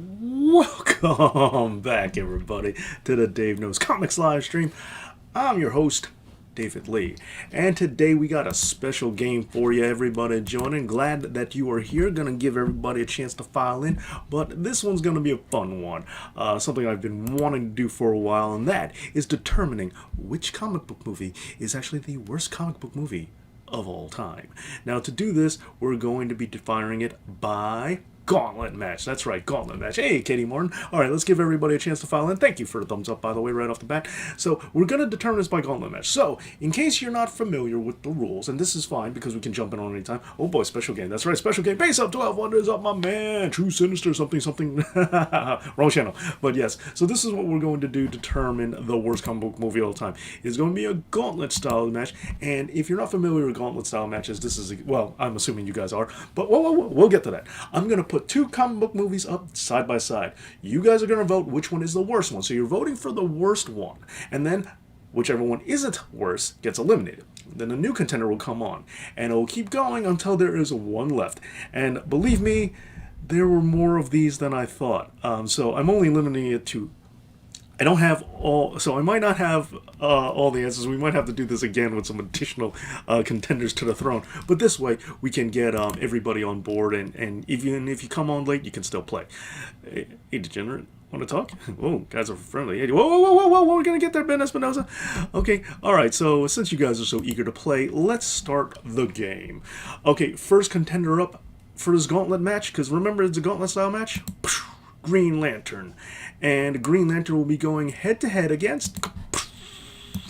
Welcome back, everybody, to the Dave Knows Comics live stream. I'm your host, David Lee, and today we got a special game for you, everybody joining. Glad that you are here. Gonna give everybody a chance to file in, but this one's gonna be a fun one. Something I've been wanting to do for a while, and that is determining which comic book movie is actually the worst comic book movie of all time. Now, to do this, we're going to be defining it by Gauntlet match. That's right, Gauntlet match. Hey, Katie Martin. All right, let's give everybody a chance to file in. Thank you for the thumbs up, by the way, right off the bat. So we're going to determine this by Gauntlet match. So, in case you're not familiar with the rules, and this is fine because we can jump in on any time. Oh boy, special game. That's right, special game. Base up 12 wonders up, my man. True Sinister, something. Wrong channel. But yes, so this is what we're going to do. Determine the worst comic book movie of all time. It's going to be a Gauntlet style match. And if you're not familiar with Gauntlet style matches, this is well, I'm assuming you guys are. But we'll get to that. I'm going to put two comic book movies up side by side. You guys are going to vote which one is the worst one. So you're voting for the worst one. And then whichever one isn't worse gets eliminated. Then a new contender will come on. And it will keep going until there is one left. And believe me, there were more of these than I thought. So I'm only limiting it to I don't have all, so I might not have all the answers. We might have to do this again with some additional contenders to the throne. But this way, we can get everybody on board, and even if you come on late, you can still play. Hey, degenerate, want to talk? Whoa, guys are friendly. Hey, whoa, we're gonna get there, Ben Espinosa. Okay, all right. So since you guys are so eager to play, let's start the game. Okay, first contender up for this gauntlet match, because remember it's a gauntlet style match. Green Lantern. And Green Lantern will be going head to head against,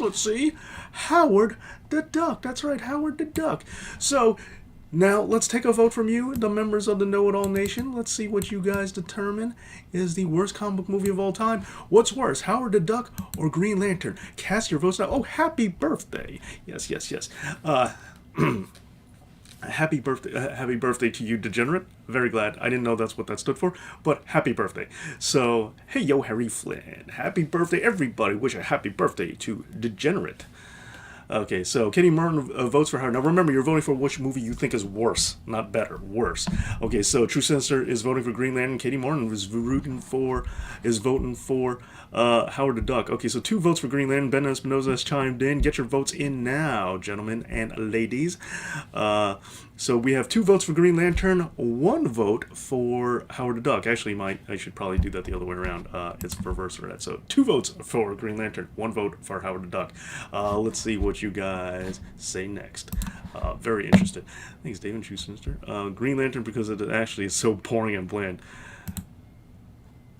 let's see, Howard the Duck. That's right, Howard the Duck. So now let's take a vote from you, the members of the Know It All Nation. Let's see what you guys determine is the worst comic book movie of all time. What's worse, Howard the Duck or Green Lantern? Cast your votes now. Oh, happy birthday. Yes. Happy birthday to you, degenerate. Very glad. I didn't know that's what that stood for, but happy birthday. So, hey, yo, Harry Flynn. Happy birthday, everybody. Wish a happy birthday to degenerate. Okay, so Katie Martin votes for her. Now remember, you're voting for which movie you think is worse, not better, worse. Okay, so True Sinister is voting for Green Lantern. Katie Martin is voting for Howard the Duck. Okay, so 2 votes for Green Lantern. Ben Espinosa has chimed in. Get your votes in now, gentlemen and ladies. So we have 2 votes for Green Lantern, 1 vote for Howard the Duck. Actually, I should probably do that the other way around. It's reverse for that. So 2 votes for Green Lantern, 1 vote for Howard the Duck. Let's see what you guys say next. Very interested. Thanks, David. True Sinister. Green Lantern because it actually is so boring and bland.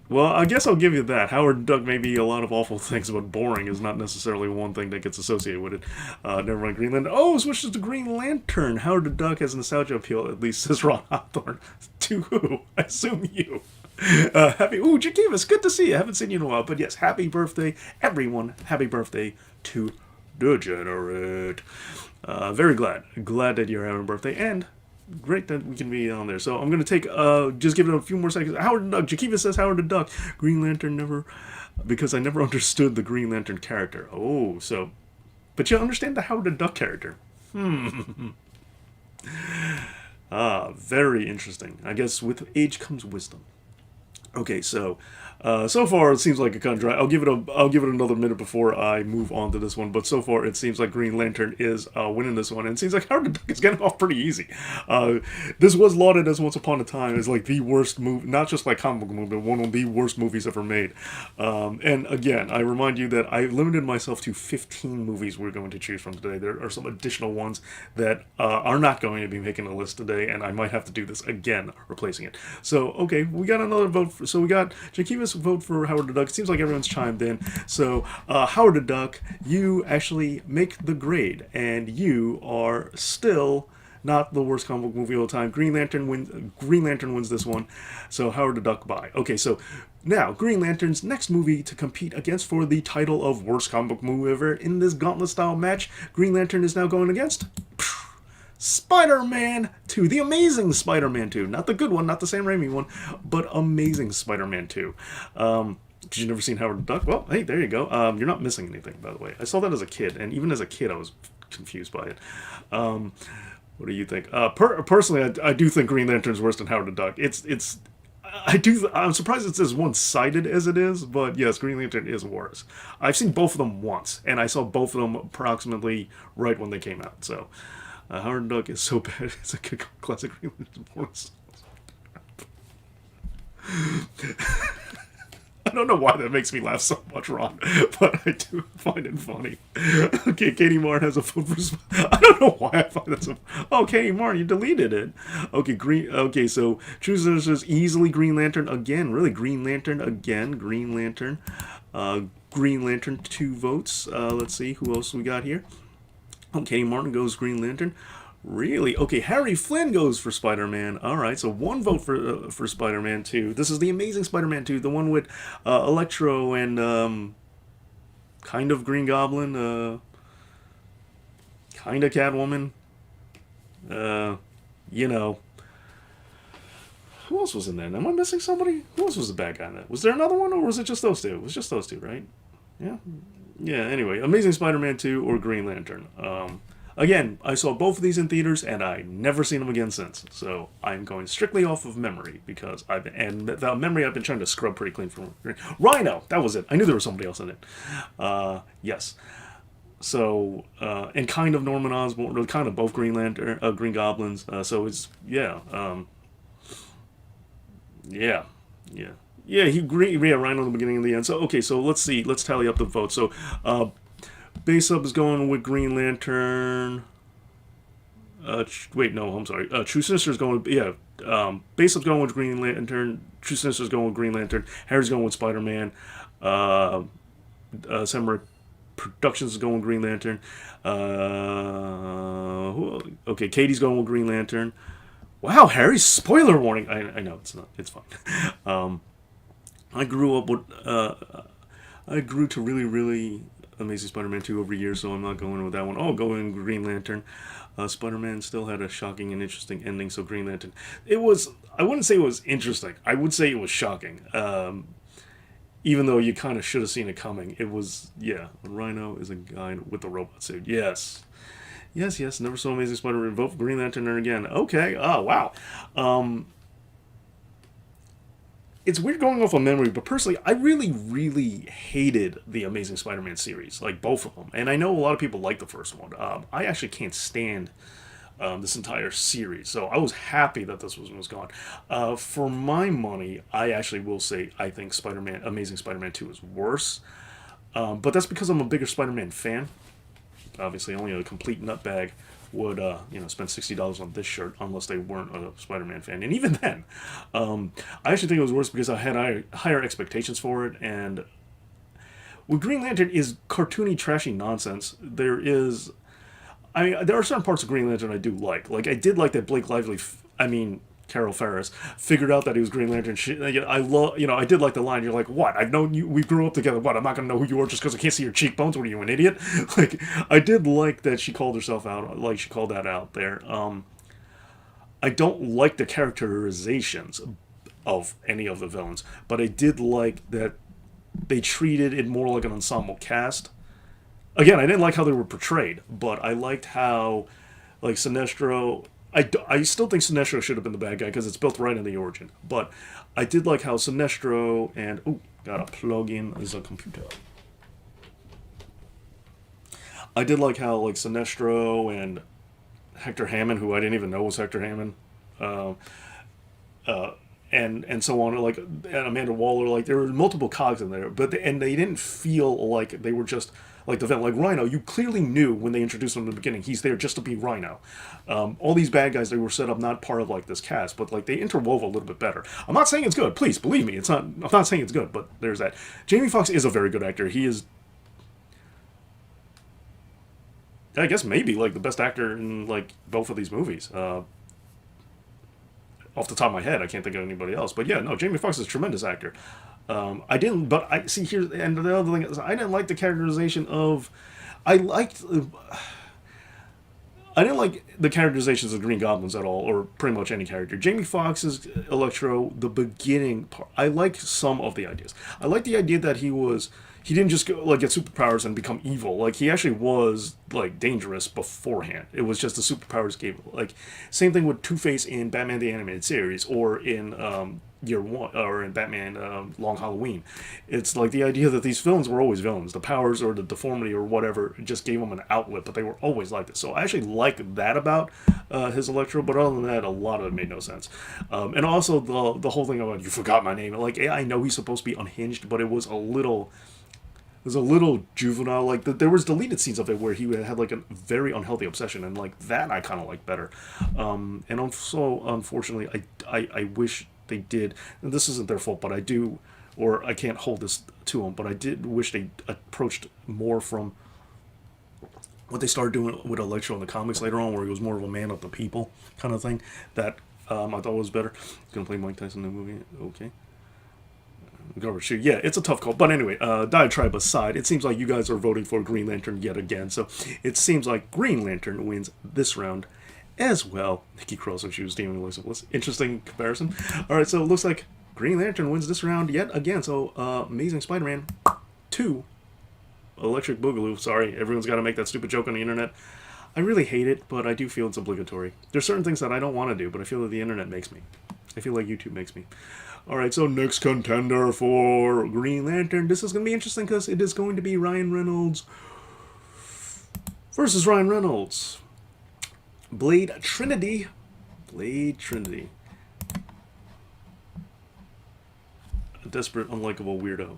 Well, I guess I'll give you that. Howard Duck may be a lot of awful things, but boring is not necessarily one thing that gets associated with it. Never mind, Green Lantern. Oh, switches to Green Lantern. Howard the Duck has nostalgia appeal, at least, says Ron Hawthorne. To who? I assume you. Happy. Ooh, Jakevis, good to see you. I haven't seen you in a while, but yes, happy birthday, everyone. Happy birthday to Degenerate. Very glad that you're having a birthday, and great that we can be on there. So I'm going to take, just give it a few more seconds. Howard the Duck. Jakiva says Howard the Duck. Green Lantern never, because I never understood the Green Lantern character. Oh, so, but you understand the Howard the Duck character. Very interesting. I guess with age comes wisdom. Okay, so so far it seems like a kind of dry. I'll give it another minute before I move on to this one. But so far it seems like Green Lantern is winning this one, and it seems like Howard the Duck is getting off pretty easy. This was lauded as Once Upon a Time as like the worst movie, not just like comic book movie, but one of the worst movies ever made. And again, I remind you that I limited myself to 15 movies we're going to choose from today. There are some additional ones that are not going to be making the list today, and I might have to do this again, replacing it. So okay, we got another vote. So we got Jakiva's vote for Howard the Duck. It seems like everyone's chimed in. So Howard the Duck, you actually make the grade, and you are still not the worst comic book movie of all time. Green Lantern wins this one. So Howard the Duck, bye. Okay, so now Green Lantern's next movie to compete against for the title of worst comic book movie ever in this gauntlet style match. Green Lantern is now going against Spider-Man 2, the Amazing Spider-Man 2, not the good one, not the Sam Raimi one, but Amazing Spider-Man 2. Did you never seen Howard the Duck? Well, hey, there you go. You're not missing anything, by the way. I saw that as a kid, and even as a kid, I was confused by it. What do you think? Personally, I do think Green Lantern's worse than Howard the Duck. It's I do. I'm surprised it's as one-sided as it is, but yes, Green Lantern is worse. I've seen both of them once, and I saw both of them approximately right when they came out. So, Howard Duck is so bad. It's a classic Green Lantern voice. I don't know why that makes me laugh so much, Ron, but I do find it funny. Okay, Katie Martin has a vote for. I don't know why I find that so. Oh, Katie Martin, you deleted it. Okay, green. Okay, so True Sisters easily Green Lantern again. Really, Green Lantern again. Green Lantern. Green Lantern 2 votes. Let's see who else we got here. Oh, Katie Martin goes Green Lantern. Really? Okay, Harry Flynn goes for Spider-Man. All right, so 1 vote for Spider-Man 2. This is the Amazing Spider-Man 2, the one with Electro and kind of Green Goblin, kind of Catwoman. You know, who else was in there? Am I missing somebody? Who else was the bad guy in that? Was there another one, or was it just those two? It was just those two, right? Yeah. Yeah. Anyway, Amazing Spider-Man 2 or Green Lantern. Again, I saw both of these in theaters, and I never seen them again since. So I'm going strictly off of memory because and the memory I've been trying to scrub pretty clean from. Rhino, that was it. I knew there was somebody else in it. Yes. So and kind of Norman Osborn, kind of both Green Lantern, Green Goblins. So it's yeah, yeah, yeah. Yeah, Rhino in the beginning and the end. So okay, so let's see, let's tally up the votes. So Base Up is going with Green Lantern. Wait, no, I'm sorry. True Sinister's going. Yeah, Base Up's going with Green Lantern. True Sinister's going with Green Lantern. Harry's going with Spider-Man. Samurai Productions is going with Green Lantern. Okay, Katie's going with Green Lantern. Wow, Harry! Spoiler warning. I know it's not. It's fine. I grew up with. I grew to really Amazing Spider-Man 2 over years, so I'm not going with that one. Oh, going Green Lantern. Spider-Man still had a shocking and interesting ending, so Green Lantern. It was. I wouldn't say it was interesting. I would say it was shocking. Even though you kind of should have seen it coming. It was. Yeah, Rhino is a guy with the robot suit. Yes. Yes. Never saw Amazing Spider-Man. Vote for Green Lantern again. Okay. Oh, wow. It's weird going off of memory, but personally, I really hated the Amazing Spider-Man series, like both of them. And I know a lot of people like the first one. I actually can't stand this entire series, so I was happy that this was gone. For my money, I actually will say I think Amazing Spider-Man 2 is worse, but that's because I'm a bigger Spider-Man fan. Obviously, only a complete nutbag would spend $60 on this shirt unless they weren't a Spider-Man fan. And even then, I actually think it was worse because I had higher expectations for it. And with Green Lantern is cartoony, trashy nonsense. There are certain parts of Green Lantern I do like. Like I did like that Blake Lively. Carol Ferris figured out that he was Green Lantern. I did like the line. You're like, what? I've known you. We grew up together. What? I'm not gonna know who you are just because I can't see your cheekbones. What are you, an idiot? Like, I did like that she called herself out. Like she called that out there. I don't like the characterizations of any of the villains, but I did like that they treated it more like an ensemble cast. Again, I didn't like how they were portrayed, but I liked how, like Sinestro. I still think Sinestro should have been the bad guy because it's built right in the origin. But I did like how Sinestro and... Oh, gotta plug in the computer. I did like how, like, Sinestro and Hector Hammond, who I didn't even know was Hector Hammond, and so on, like, and Amanda Waller, like, there were multiple cogs in there, but they didn't feel like they were just... Like the villain, like Rhino, you clearly knew when they introduced him in the beginning, he's there just to be Rhino. All these bad guys, they were set up not part of like this cast, but like they interwove a little bit better. I'm not saying it's good, please believe me. I'm not saying it's good, but there's that. Jamie Foxx is a very good actor. He is, I guess, maybe like the best actor in like both of these movies. Off the top of my head, I can't think of anybody else. But yeah, no, Jamie Foxx is a tremendous actor. I didn't, but I see here, and the other thing is, I didn't like the characterization of, I didn't like the characterizations of Green Goblins at all, or pretty much any character. Jamie Foxx's Electro, the beginning part, I like some of the ideas. I like the idea that he didn't just go, like, get superpowers and become evil. Like, he actually was, like, dangerous beforehand. It was just the superpowers gave, like, same thing with Two-Face in Batman the Animated Series, or in, Year One or in Batman Long Halloween. It's like the idea that these villains were always villains. The powers or the deformity or whatever just gave them an outlet, but they were always like this. So I actually like that about his Electro, but other than that, a lot of it made no sense. And also the whole thing about you forgot my name. Like, I know he's supposed to be unhinged, but it was a little juvenile. Like there was deleted scenes of it where he had like a very unhealthy obsession, and like that I kind of like better. And also, unfortunately, I wish they did. And this isn't their fault, but I do, or I can't hold this to them. But I did wish they approached more from what they started doing with Electro in the comics later on, where he was more of a man of the people kind of thing. That I thought was better. He's gonna play Mike Tyson in the movie. Okay. Garbage shoot. Yeah, it's a tough call. But anyway, diatribe aside, it seems like you guys are voting for Green Lantern yet again. So it seems like Green Lantern wins this round as well. Nikki Cross and she was Demon Elizabeth. Interesting comparison. Alright, so it looks like Green Lantern wins this round yet again. So Amazing Spider-Man 2 Electric Boogaloo. Sorry, everyone's got to make that stupid joke on the internet. I really hate it, but I do feel it's obligatory. There's certain things that I don't want to do, but I feel that the internet makes me. I feel like YouTube makes me. Alright, so next contender for Green Lantern. This is going to be interesting because it is going to be Ryan Reynolds versus Ryan Reynolds. Blade Trinity. Blade Trinity. A desperate, unlikable weirdo.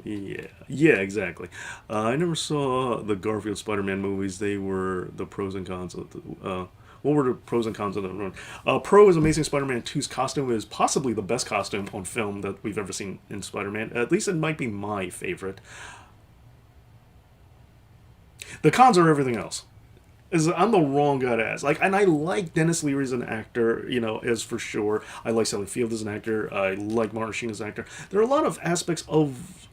Yeah, exactly. I never saw the Garfield Spider-Man movies. They were the pros and cons of the... what were the pros and cons of that run? Pro is Amazing Spider-Man 2's costume is possibly the best costume on film that we've ever seen in Spider-Man. At least it might be my favorite. The cons are everything else. I'm the wrong guy to ask. Like, and I like Dennis Leary as an actor, as for sure. I like Sally Field as an actor. I like Martin Sheen as an actor. There are a lot of aspects of...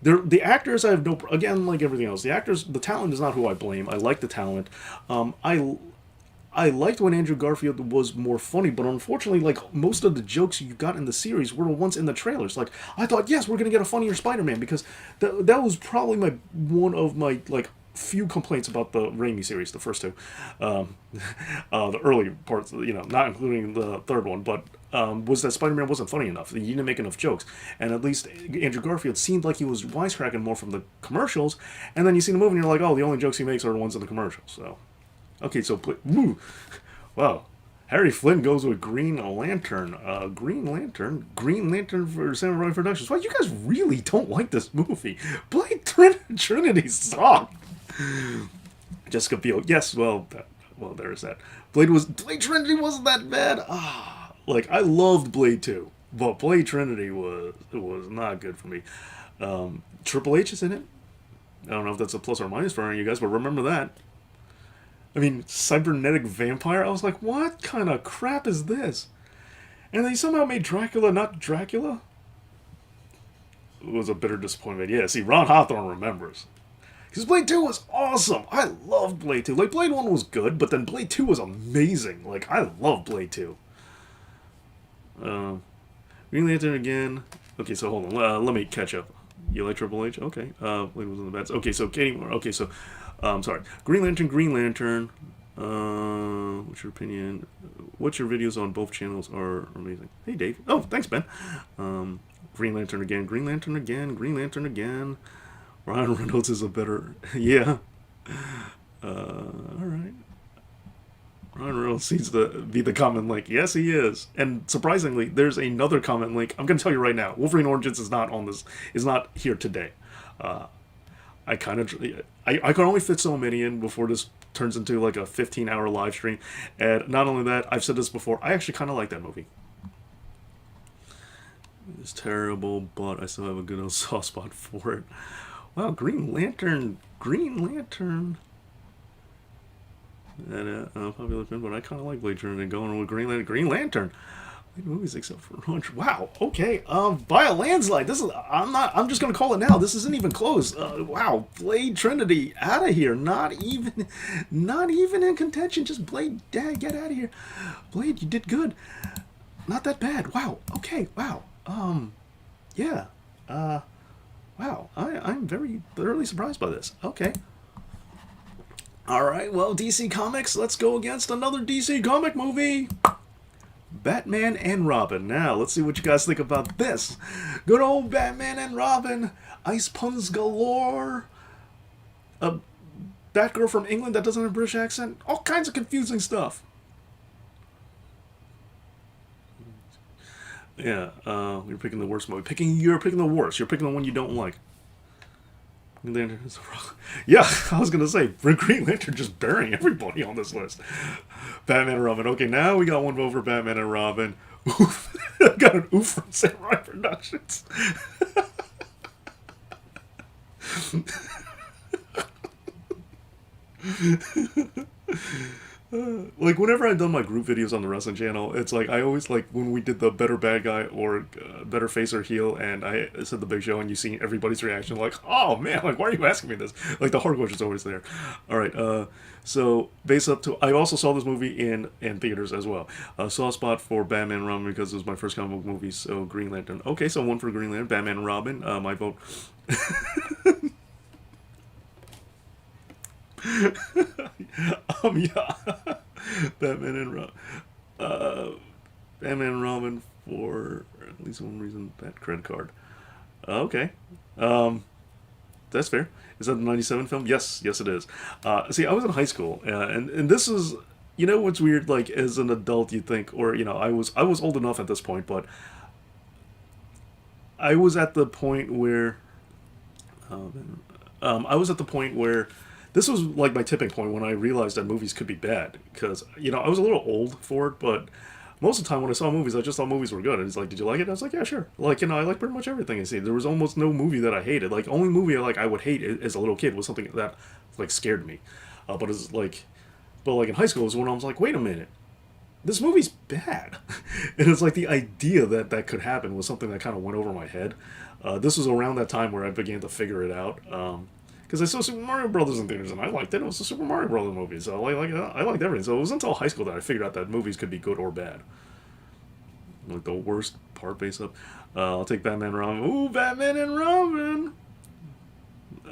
The actors, I have no... Again, like everything else, the actors, the talent is not who I blame. I like the talent. I liked when Andrew Garfield was more funny, but unfortunately, like, most of the jokes you got in the series were once in the trailers. Like, I thought, yes, we're going to get a funnier Spider-Man, because that was probably one of my, like, few complaints about the Raimi series, the first two. The early parts, not including the third one, but was that Spider-Man wasn't funny enough. He didn't make enough jokes. And at least Andrew Garfield seemed like he was wisecracking more from the commercials, and then you see the movie and you're like, oh, the only jokes he makes are the ones in the commercials, so... Okay, so... Wow. Harry Flynn goes with Green Lantern. Green Lantern for Samurai Productions. Wow, you guys really don't like this movie. Blade Trinity sucked. Jessica Biel. Yes, well, there's that. Blade Trinity wasn't that bad. Like, I loved Blade 2, but Blade Trinity was not good for me. Triple H is in it. I don't know if that's a plus or minus for you guys, but remember that. I mean, cybernetic vampire? I was like, what kind of crap is this? And they somehow made Dracula not Dracula? It was a bitter disappointment. Yeah, see, Ron Hawthorne remembers. Because Blade 2 was awesome. I loved Blade 2. Like, Blade 1 was good, but then Blade 2 was amazing. Like, I love Blade 2. Green Lantern again. Okay, so hold on. Let me catch up. You like Triple H? Okay. Blade was in the bats. Okay, so Katie Moore. Okay, so... sorry. Green Lantern. What's your opinion? What's your videos on both channels are amazing. Hey, Dave. Oh, thanks, Ben. Green Lantern again. Ryan Reynolds is a better... Yeah. Alright. Ryan Reynolds seems to be the comment link. Yes, he is. And surprisingly, there's another comment link. I'm going to tell you right now. Wolverine Origins is not on this. Is not here today. I can only fit so many in before this turns into like a 15-hour live stream. And not only that, I've said this before, I actually kind of like that movie. It's terrible, but I still have a good old soft spot for it. Wow, Green Lantern. And popular opinion, but I kind of like Blade Trinity going with Green Lantern. Movies except for Launch. Wow. Okay. By a landslide. I'm just gonna call it now. This isn't even close. Wow. Blade Trinity out of here. Not even in contention. Just Blade. Dad, get out of here. Blade, you did good. Not that bad. Wow. Okay. Wow. Yeah. Wow. I'm very thoroughly surprised by this. Okay. All right. Well, DC Comics. Let's go against another DC comic movie. Batman and Robin. Now, let's see what you guys think about this. Good old Batman and Robin. Ice puns galore. A Batgirl from England that doesn't have a British accent. All kinds of confusing stuff. Yeah, you're picking the worst movie. You're picking the worst. You're picking the one you don't like. Green Lantern is yeah, I was gonna say Green Lantern just burying everybody on this list. Batman and Robin. Okay, now we got one vote for Batman and Robin. Oof. I got an oof from Samurai Productions. Like, whenever I've done my group videos on the wrestling channel, it's like I always like when we did the better bad guy or better face or heel, and I said the Big Show, and you see everybody's reaction like, oh man, like, why are you asking me this? Like, the hard question's always there. All right, so base up to, I also saw this movie in theaters as well. Saw a spot for Batman and Robin because it was my first comic book movie. So Green Lantern. Okay, so one for Green Lantern, Batman and Robin. My vote. Yeah. Batman and Robin for at least one reason. That credit card. Okay. That's fair. Is that the '97 film? Yes, it is. See, I was in high school, and this is, you know, what's weird. Like, as an adult, you think, or you know, I was old enough at this point, but I was at the point where, I was at the point where. This was like my tipping point when I realized that movies could be bad, because, you know, I was a little old for it, but most of the time when I saw movies, I just thought movies were good. And it's like, did you like it? I was like, yeah, sure. Like, you know, I like pretty much everything I see. There was almost no movie that I hated. Like, only movie I would hate as a little kid was something that like scared me. But it's like, in high school was when I was like, wait a minute, this movie's bad. And it's like the idea that could happen was something that kind of went over my head. This was around that time where I began to figure it out. Because I saw Super Mario Brothers in theaters, and I liked it. It was a Super Mario Brothers movie, so I liked everything. So it was until high school that I figured out that movies could be good or bad. Like, the worst part base up. I'll take Batman and Robin. Ooh, Batman and Robin!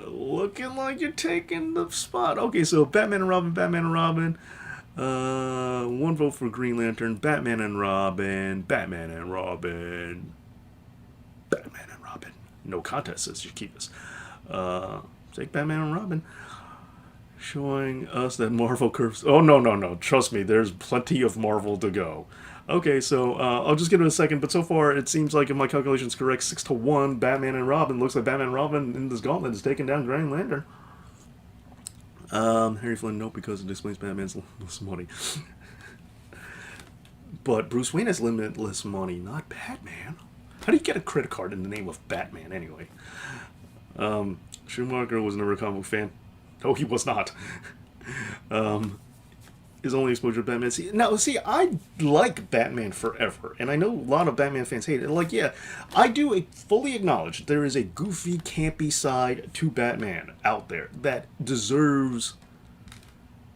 Looking like you're taking the spot. Okay, so Batman and Robin, Batman and Robin. One vote for Green Lantern. Batman and Robin, Batman and Robin. Batman and Robin. No contest, says you keep this. Take Batman and Robin. Showing us that Marvel curves. Oh, no. Trust me, there's plenty of Marvel to go. Okay, so I'll just give it a second, but so far it seems like, if my calculation's correct, 6-1, Batman and Robin. Looks like Batman and Robin in this Gauntlet is taking down Green Lantern. Harry Flynn, nope, because it explains Batman's limitless money. But Bruce Wayne has limitless money, not Batman. How do you get a credit card in the name of Batman, anyway? Schumacher was never a comic book fan. No, he was not. His only exposure to Batman. See, I like Batman Forever, and I know a lot of Batman fans hate it. Like, yeah, I do fully acknowledge there is a goofy, campy side to Batman out there that deserves,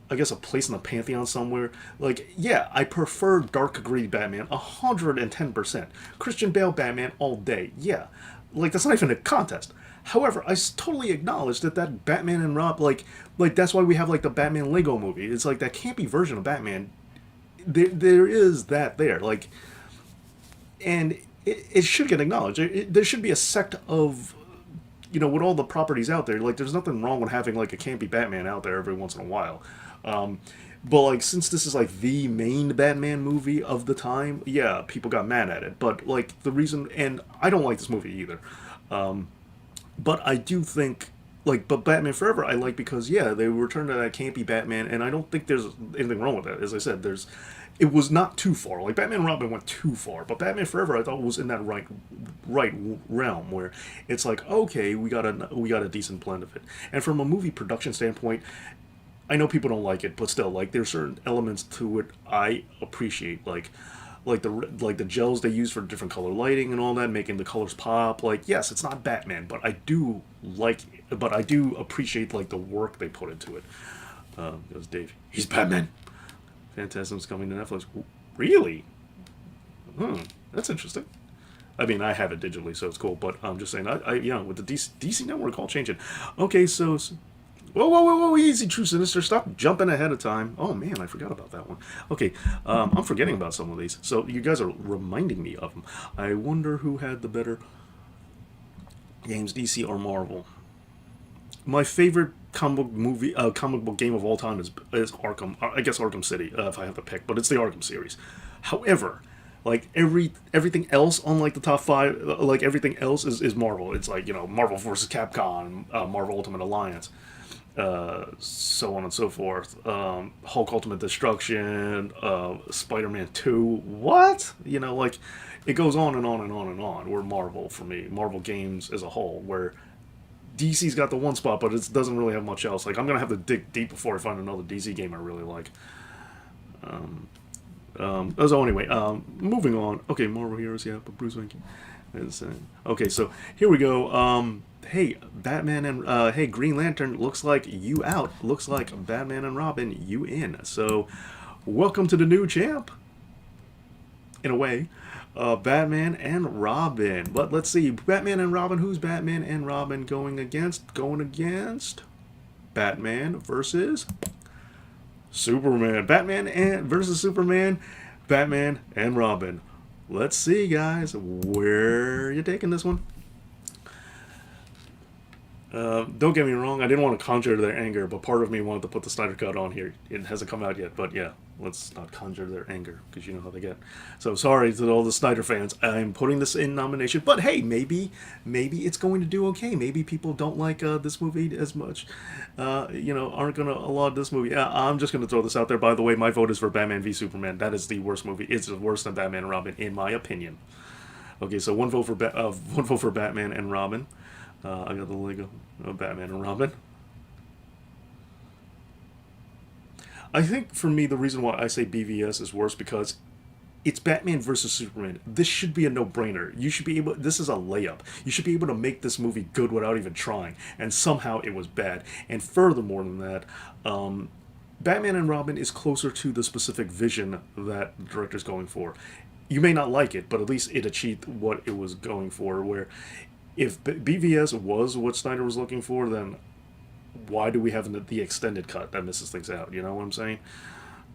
I guess, a place in the pantheon somewhere. Like, yeah, I prefer dark gray Batman 110%. Christian Bale Batman all day. Yeah, like, that's not even a contest. However, I totally acknowledge that Batman and Rob, like that's why we have, like, the Batman Lego movie. It's like that campy version of Batman. There is that there, like, and it should get acknowledged. There should be a sect of, you know, with all the properties out there. Like, there's nothing wrong with having, like, a campy Batman out there every once in a while. But, like, since this is, like, the main Batman movie of the time, yeah, people got mad at it. But, like, the reason, and I don't like this movie either. But I do think, like, but Batman Forever I like because, yeah, they returned to that campy Batman, and I don't think there's anything wrong with that. As I said, it was not too far. Like, Batman and Robin went too far, but Batman Forever I thought was in that right realm where it's like, okay, we got a decent blend of it. And from a movie production standpoint, I know people don't like it, but still, like, there's certain elements to it I appreciate, like the gels they use for different color lighting and all that, making the colors pop. Like, yes, it's not Batman, but I do appreciate, like, the work they put into it. It was Dave. He's Batman. Phantasm's coming to Netflix. Really? That's interesting. I mean, I have it digitally, so it's cool. But I'm just saying, I with the DC Network all changing. Okay, so Whoa, whoa, whoa, whoa, easy, True Sinister. Stop jumping ahead of time. Oh, man, I forgot about that one. Okay, I'm forgetting about some of these. So you guys are reminding me of them. I wonder who had the better games, DC or Marvel. My favorite comic book game of all time is Arkham. I guess Arkham City, if I have to pick, but it's the Arkham series. However, like everything else on like the top five, like everything else is Marvel. It's like Marvel versus Capcom, Marvel Ultimate Alliance, so on and so forth. Hulk Ultimate Destruction, Spider-Man 2. What? Like it goes on and on and on and on. We're Marvel for me. Marvel games as a whole, where DC's got the one spot, but it doesn't really have much else. Like I'm gonna have to dig deep before I find another DC game I really like. So anyway, moving on. Okay, Marvel Heroes, yeah, but Bruce Wayne. Okay, so here we go. Hey, Batman and hey, Green Lantern, looks like you out. Looks like Batman and Robin, you in. So, welcome to the new champ. In a way, Batman and Robin. But let's see, Batman and Robin. Who's Batman and Robin going against? Going against Batman versus Superman. Batman and versus Superman. Batman and Robin. Let's see, guys. Where are you taking this one? Don't get me wrong, I didn't want to conjure their anger, but part of me wanted to put the Snyder Cut on here. It hasn't come out yet, but yeah, let's not conjure their anger, because you know how they get. So sorry to all the Snyder fans, I'm putting this in nomination, but hey, maybe it's going to do okay. Maybe people don't like this movie as much, aren't going to laud this movie. I'm just going to throw this out there. By the way, my vote is for Batman v Superman. That is the worst movie. It's worse than Batman and Robin, in my opinion. Okay, so one vote for Batman and Robin. I got the Lego of Batman and Robin. I think for me the reason why I say BVS is worse because it's Batman versus Superman. This should be a no-brainer. You should be able. This is a layup. You should be able to make this movie good without even trying. And somehow it was bad. And furthermore than that, Batman and Robin is closer to the specific vision that the director's going for. You may not like it, but at least it achieved what it was going for. Where if BVS was what Snyder was looking for, then why do we have the extended cut that misses things out? You know what I'm saying?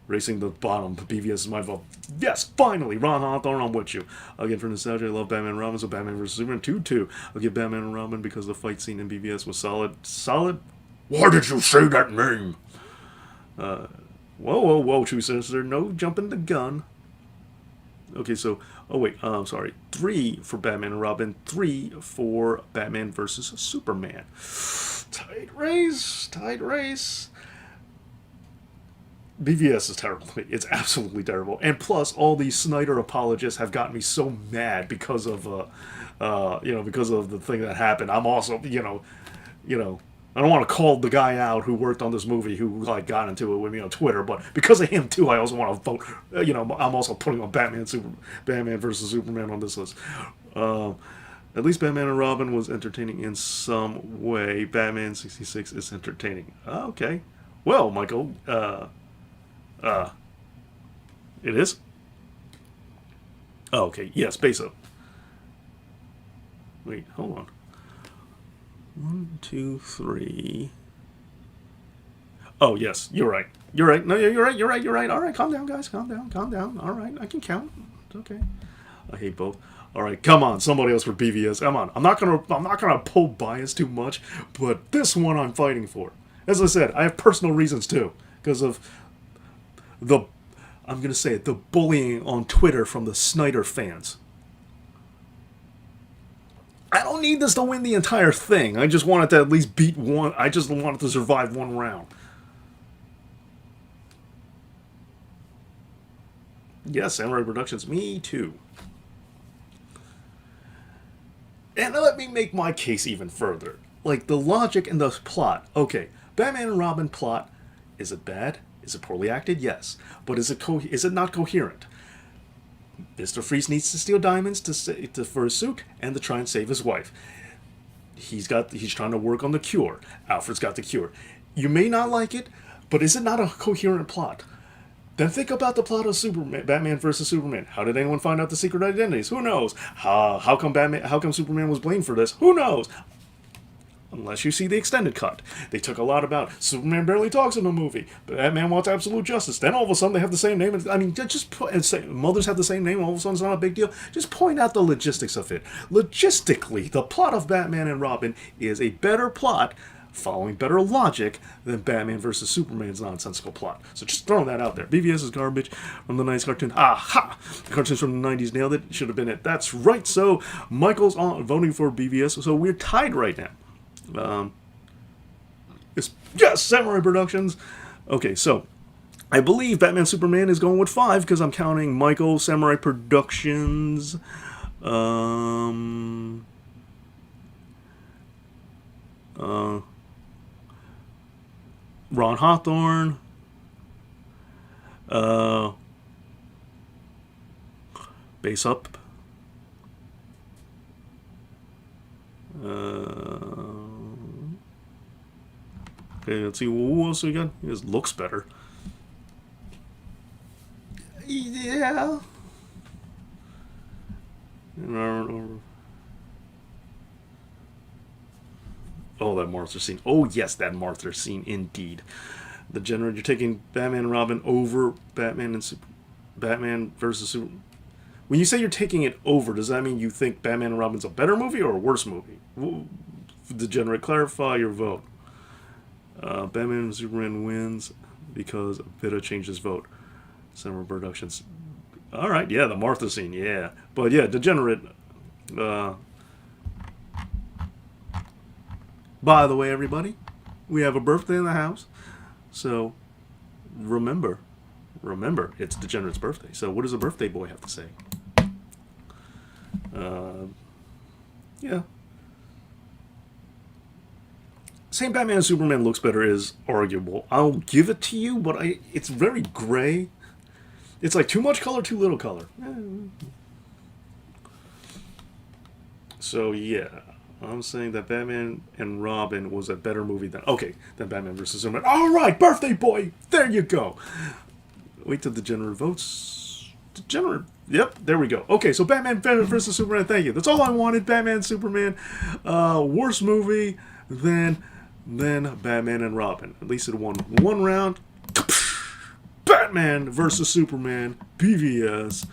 Racing the bottom, BVS is my vote. Yes, finally, Ron Hawthorne, I'm with you. Again, for nostalgia, I love Batman and Robin, so Batman vs. Superman 2-2. I'll give Batman and Robin because the fight scene in BVS was solid. Solid? Why did you say that name? Whoa, True Sinister, no jumping the gun. Okay, so, sorry. 3 for Batman and Robin, 3 for Batman versus Superman. Tight race. BVS is terrible. It's absolutely terrible. And plus, all these Snyder apologists have gotten me so mad because of, because of the thing that happened. I'm also, I don't want to call the guy out who worked on this movie who got into it with me on Twitter, but because of him too, I also want to vote. I'm also putting on Batman versus Superman on this list. At least Batman and Robin was entertaining in some way. Batman 66 is entertaining. Okay, well, Michael, it is. Oh, okay, yes, Beso. Wait, hold on. 1, 2, 3. Oh, yes, you're right. No, you're right. All right, calm down, guys. Calm down. All right, I can count. It's okay. I hate both. All right, come on, somebody else for BVS. Come on. I'm not gonna pull bias too much, but this one I'm fighting for. As I said, I have personal reasons too, because of the bullying on Twitter from the Snyder fans. I don't need this to win the entire thing. I just wanted to at least beat one. I just wanted to survive one round. Yes, Samurai Productions. Me too. And let me make my case even further. Like, the logic and the plot. Okay, Batman and Robin plot. Is it bad? Is it poorly acted? Yes. But is it not coherent? Mr. Freeze needs to steal diamonds for his suit and to try and save his wife. He's trying to work on the cure. Alfred's got the cure. You may not like it, but is it not a coherent plot? Then think about the plot of Batman versus Superman. How did anyone find out the secret identities? Who knows? How come Superman was blamed for this? Who knows? Unless you see the extended cut. They took a lot about Superman barely talks in the movie. Batman wants absolute justice. Then all of a sudden they have the same name. I mean, just put, and say, mothers have the same name. All of a sudden it's not a big deal. Just point out the logistics of it. Logistically, the plot of Batman and Robin is a better plot, following better logic than Batman versus Superman's nonsensical plot. So just throwing that out there. BVS is garbage from the 90s cartoon. Aha! The cartoons from the 90s nailed it. Should have been it. That's right. So Michael's voting for BVS. So we're tied right now. Yes, Samurai Productions. Okay, so I believe Batman Superman is going with 5 because I'm counting Michael, Samurai Productions, Ron Hawthorne, Base Up, okay, let's see, who else we got? This looks better. Yeah. Oh, that Martha scene. Oh, yes, that Martha scene, indeed. The general, you're taking Batman and Robin over Batman versus Superman. When you say you're taking it over, does that mean you think Batman and Robin's a better movie or a worse movie? Degenerate, clarify your vote. Batman and Superman wins because Vita changed his vote. Summer Productions. All right, yeah, the Martha scene, yeah. But yeah, Degenerate. By the way, everybody, we have a birthday in the house. So remember, it's Degenerate's birthday. So what does a birthday boy have to say? Yeah. Saying Batman and Superman looks better is arguable. I'll give it to you, but it's very gray. It's like too much color, too little color. So yeah, I'm saying that Batman and Robin was a better movie than Batman vs Superman. All right, birthday boy, there you go. Wait till Degenerate votes. Degenerate. Yep, there we go. Okay, so Batman vs Superman. Thank you. That's all I wanted. Batman, Superman. Worst movie than Batman and Robin. At least it won one round. Batman versus Superman. BVS.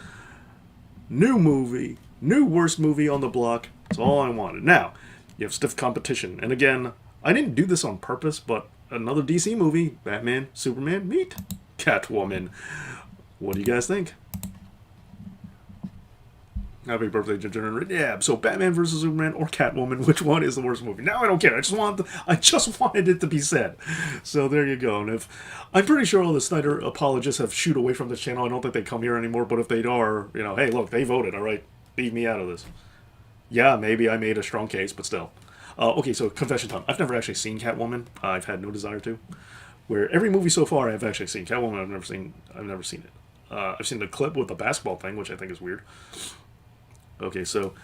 New movie. New worst movie on the block. That's all I wanted. Now, you have stiff competition. And again, I didn't do this on purpose, but another DC movie. Batman, Superman, meet Catwoman. What do you guys think? Happy birthday, Degenerate. Yeah, so Batman versus Superman or Catwoman, which one is the worst movie? Now I don't care. I just wanted it to be said. So there you go. And I'm pretty sure all the Snyder apologists have shooed away from this channel. I don't think they come here anymore, but if they are, hey, look, they voted, all right? Leave me out of this. Yeah, maybe I made a strong case, but still. Okay, so confession time. I've never actually seen Catwoman. I've had no desire to. Where every movie so far I've actually seen. Catwoman I've never seen it. I've seen the clip with the basketball thing, which I think is weird. Okay, so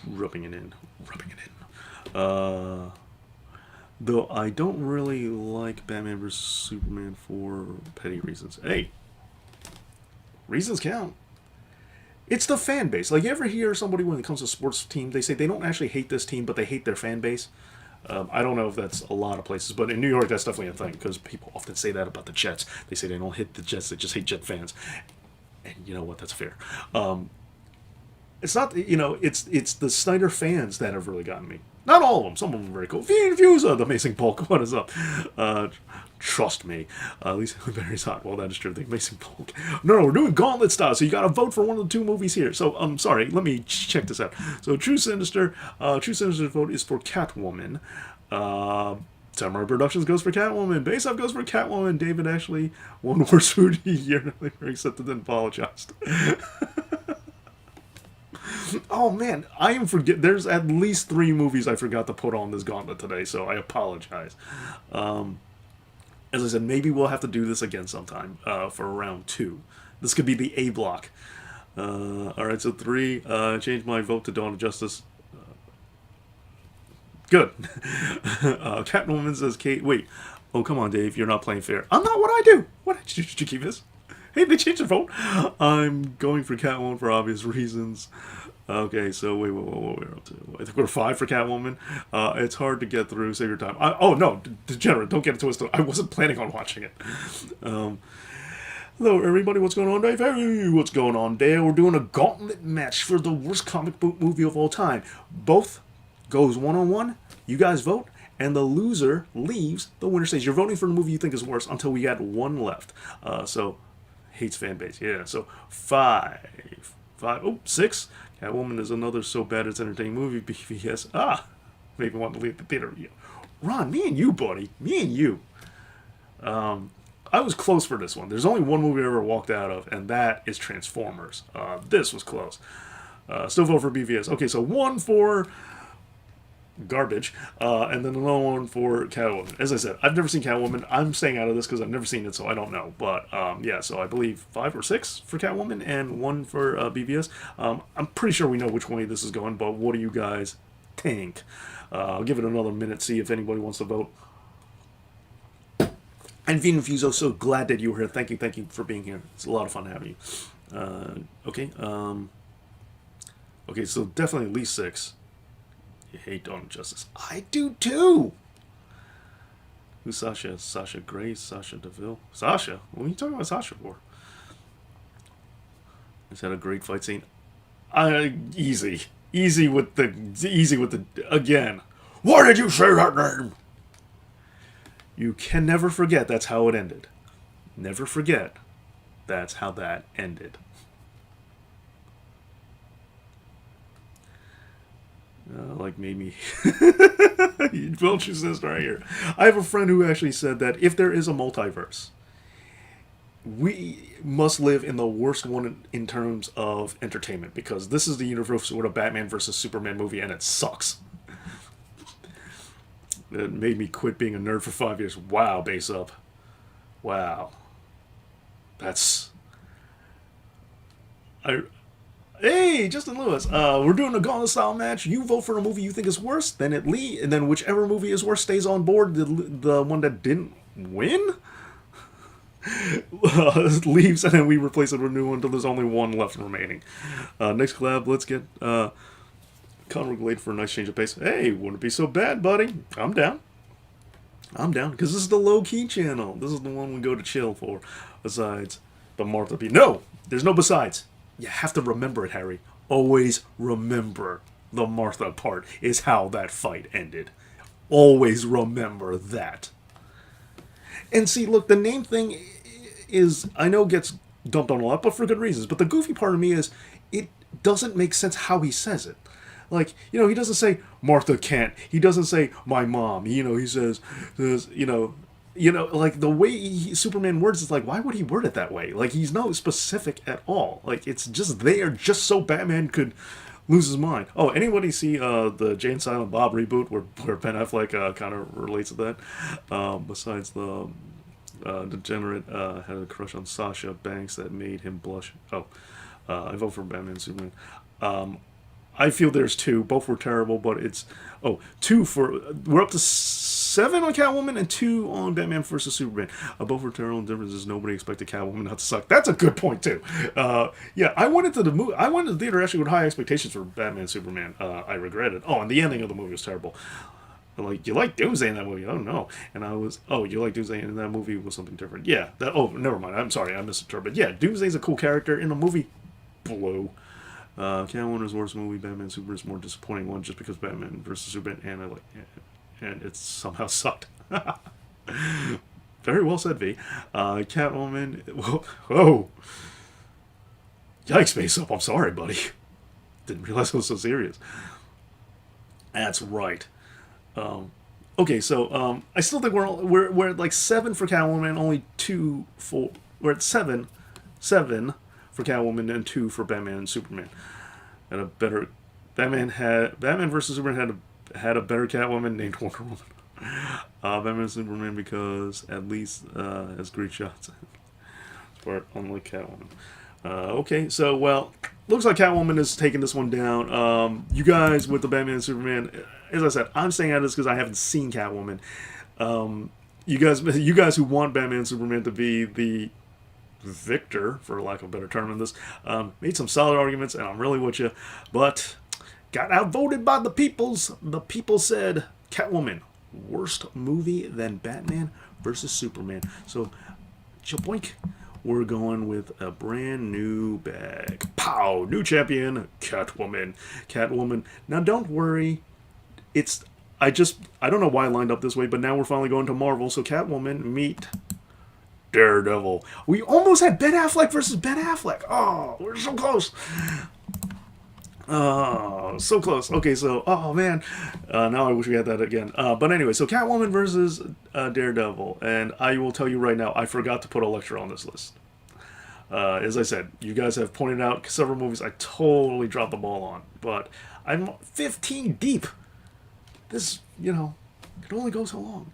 rubbing it in. Though I don't really like Batman vs Superman for petty reasons. Hey, reasons count. It's the fan base. Like, you ever hear somebody when it comes to sports team, they say they don't actually hate this team, but they hate their fan base? I don't know if that's a lot of places, but in New York, that's definitely a thing, because people often say that about the Jets. They say they don't hate the Jets, they just hate Jet fans. And you know what? That's fair. It's not, it's the Snyder fans that have really gotten me. Not all of them. Some of them are very cool. Views of the Amazing Bulk. What is up? Trust me. At least Barry's hot. Well, that is true. The Amazing Bulk. No, we're doing Gauntlet style, so you got to vote for one of the two movies here. So, I'm sorry. Let me check this out. So, True Sinister vote is for Catwoman. Samurai Productions goes for Catwoman. Base Up goes for Catwoman. David actually won worst food year, except and then apologized. Oh man, I am forget. There's at least 3 movies I forgot to put on this gauntlet today, so I apologize. As I said, maybe we'll have to do this again sometime for round 2. This could be the A block. All right, so 3. Change my vote to Dawn of Justice. Good. Catwoman says, Kate. Wait. Oh, come on, Dave. You're not playing fair. I'm not what I do. What? Did you keep this? Hey, they changed their vote. I'm going for Catwoman for obvious reasons. Okay, so wait, what we're up to? I think we're 5 for Catwoman. It's hard to get through. Save your time. Oh no, degenerate! Don't get it twisted. I wasn't planning on watching it. Hello, everybody. What's going on, Dave? Hey, what's going on, Dave? We're doing a gauntlet match for the worst comic book movie of all time. Both goes 1-on-1. You guys vote, and the loser leaves the winner stage. You're voting for the movie you think is worse until we got one left. So hates fan base. Yeah. So 5. 6. Catwoman is another so bad it's entertaining movie. BVS. Maybe want to leave the theater. Yeah. Ron, me and you, buddy. Me and you. I was close for this one. There's only one movie I ever walked out of, and that is Transformers. This was close. Still vote for BVS. Okay, so 1 for garbage, and then another one for Catwoman. As I said, I've never seen Catwoman. I'm staying out of this because I've never seen it, so I don't know. But yeah, so I believe 5 or 6 for Catwoman and 1 for BVS. I'm pretty sure we know which way this is going, but what do you guys think? I'll give it another minute, see if anybody wants to vote. And Vino Fuso, so glad that you were here. Thank you for being here. It's a lot of fun having you. Okay. Okay, so definitely at least 6. You hate Dawn of Justice. I do too! Who's Sasha? Sasha Grace? Sasha Deville? Sasha? What are you talking about Sasha for? Is that a great fight scene? Easy. Easy with the... Again. Why did you say that name? You can never forget that's how it ended. Never forget that's how that ended. Like made me... Welch says right here. I have a friend who actually said that if there is a multiverse, we must live in the worst one in terms of entertainment, because this is the universe with a Batman versus Superman movie and it sucks. It made me quit being a nerd for 5 years. Wow, base up. Wow. That's... Hey, Justin Lewis. We're doing a Gauntlet style match. You vote for a movie you think is worse, then and then whichever movie is worse stays on board. The one that didn't win leaves, and then we replace it with a new one until there's only one left remaining. Next collab, let's get Conor Glade for a nice change of pace. Hey, wouldn't be so bad, buddy. I'm down. Because this is the low-key channel. This is the one we go to chill for. Besides the Martha B. No! There's no besides. You have to remember it, Harry. Always remember the Martha part is how that fight ended. Always remember that. And see, look, the name thing is, I know gets dumped on a lot, but for good reasons. But the goofy part of me is, it doesn't make sense how he says it. Like, you know, he doesn't say, Martha can't. He doesn't say, my mom. You know, he says, like, the way Superman words is like, why would he word it that way? Like, he's not specific at all. Like, it's just there just so Batman could lose his mind. Oh, anybody see the Jay and Silent Bob reboot where Ben Affleck kind of relates to that? Besides the degenerate had a crush on Sasha Banks that made him blush. I vote for Batman and Superman. I feel there's 2. Both were terrible, but it's... 2 for... We're up to 7 on Catwoman and 2 on Batman vs. Superman. Both were terrible. The difference is nobody expected Catwoman not to suck. That's a good point, too. Yeah, I went into the theater actually with high expectations for Batman and Superman. I regret it. Oh, and the ending of the movie was terrible. Like, you like Doomsday in that movie? Oh, no. And I was... Oh, you like Doomsday in that movie was something different. Yeah. Never mind. I'm sorry. I misinterpreted. Yeah, Doomsday's a cool character. In the movie, blew. Catwoman's worst movie, Batman Super is more disappointing one just because Batman vs. Superman and it somehow sucked. Very well said, V. Catwoman. Whoa. Yikes, face up. I'm sorry, buddy. Didn't realize it was so serious. That's right. Okay, so I still think we're at like 7 for Catwoman, only 2 for... We're at 7 for Catwoman and 2 for Batman and Superman. And a better Batman vs. Superman had a better Catwoman named Wonder Woman. Batman and Superman because at least has great shots. But unlike Catwoman. Okay, so well, looks like Catwoman is taking this one down. You guys with the Batman and Superman, as I said, I'm staying out of this because I haven't seen Catwoman. You guys who want Batman and Superman to be the Victor, for lack of a better term in this, made some solid arguments, and I'm really with you, but got outvoted by the peoples. The people said Catwoman, worst movie than Batman versus Superman. So, chaboink, we're going with a brand new bag. Pow! New champion, Catwoman. Catwoman. Now, don't worry. I don't know why I lined up this way, but now we're finally going to Marvel. So, Catwoman, meet Daredevil. We almost had Ben Affleck versus Ben Affleck. Oh, we're so close. Oh, so close. Okay, so, oh man. Now I wish we had that again. But anyway, so Catwoman versus Daredevil. And I will tell you right now, I forgot to put Elektra on this list. As I said, you guys have pointed out several movies I totally dropped the ball on. But I'm 15 deep. This, it only goes so long.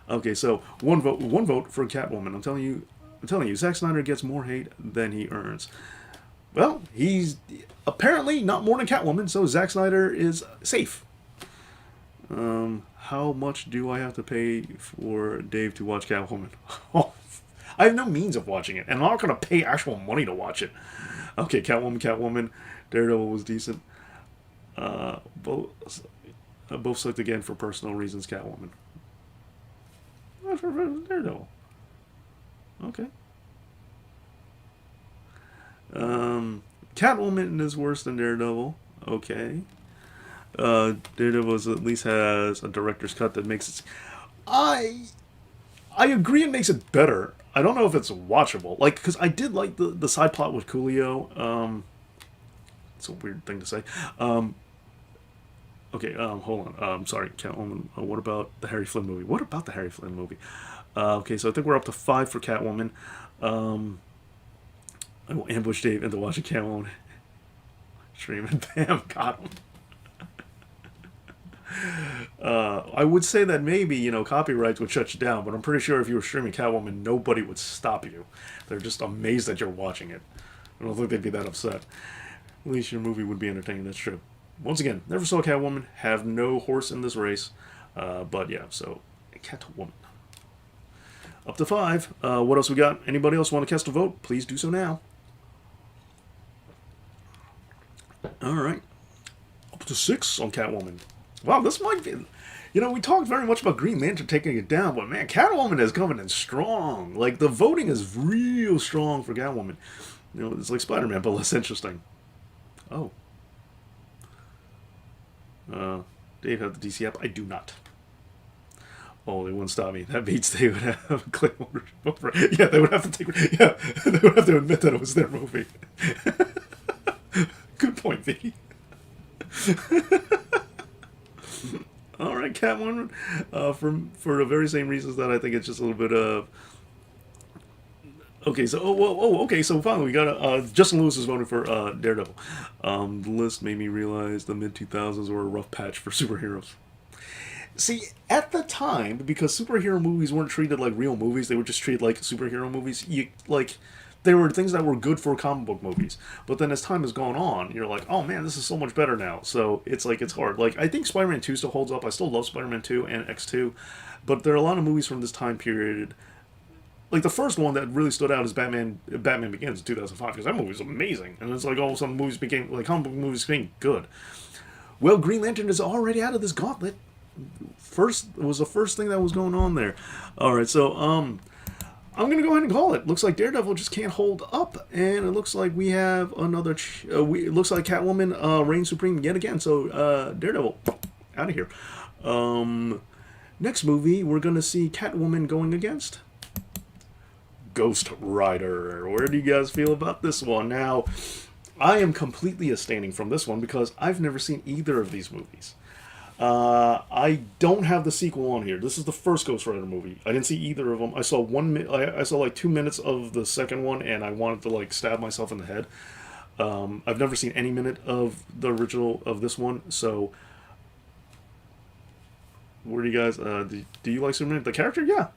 Okay, so one vote for Catwoman. I'm telling you, Zack Snyder gets more hate than he earns. Well, he's apparently not more than Catwoman, so Zack Snyder is safe. How much do I have to pay for Dave to watch Catwoman? I have no means of watching it, and I'm not going to pay actual money to watch it. Okay, Catwoman. Daredevil was decent. Both sucked again for personal reasons. Catwoman. For Daredevil. Okay. Catwoman is worse than Daredevil. Okay. Daredevil at least has a director's cut that makes it. I agree, it makes it better. I don't know if it's watchable. Because I did like the side plot with Coolio. It's a weird thing to say. Okay, hold on. Sorry, Catwoman. What about the Harry Flynn movie? Okay, so I think we're up to 5 for Catwoman. I will ambush Dave into watching Catwoman stream, and bam, got him. I would say that maybe, copyrights would shut you down, but I'm pretty sure if you were streaming Catwoman, nobody would stop you. They're just amazed that you're watching it. I don't think they'd be that upset. At least your movie would be entertaining, that's true. Once again, never saw Catwoman, have no horse in this race, but yeah, so Catwoman. Up to 5. What else we got? Anybody else want to cast a vote? Please do so now. Alright. Up to 6 on Catwoman. Wow, this might be... we talked very much about Green Lantern taking it down, but man, Catwoman is coming in strong. The voting is real strong for Catwoman. It's like Spider-Man, but less interesting. Oh. Dave have the DC app? I do not. Oh, they wouldn't stop me. That means they would have Claymore over. Yeah, they would have to take. Yeah, they would have to admit that it was their movie. Good point, V. All right, Catwoman. For the very same reasons that I think it's just a little bit of. Okay, so okay, so finally we got Justin Lewis is voting for Daredevil. The list made me realize the mid 2000s were a rough patch for superheroes. See, at the time, because superhero movies weren't treated like real movies, they were just treated like superhero movies. They were things that were good for comic book movies. But then as time has gone on, you're like, oh man, this is so much better now. So it's hard. I think Spider-Man 2 still holds up. I still love Spider-Man 2 and X2. But there are a lot of movies from this time period. The first one that really stood out is Batman Begins in 2005, because that movie was amazing. And it's all of a sudden movies became, comic book movies became good. Well, Green Lantern is already out of this gauntlet. It was the first thing that was going on there. Alright, so, I'm going to go ahead and call it. Looks like Daredevil just can't hold up, and it looks like we have another... it looks like Catwoman reigns supreme yet again, so, Daredevil, out of here. Next movie, we're going to see Catwoman going against... Ghost Rider. Where do you guys feel about this one? Now, I am completely abstaining from this one because I've never seen either of these movies. I don't have the sequel on here. This is the first Ghost Rider movie. I didn't see either of them. I saw I saw 2 minutes of the second one, and I wanted to stab myself in the head. I've never seen any minute of the original of this one. So, where do you guys? Do you like Superman? The character? Yeah.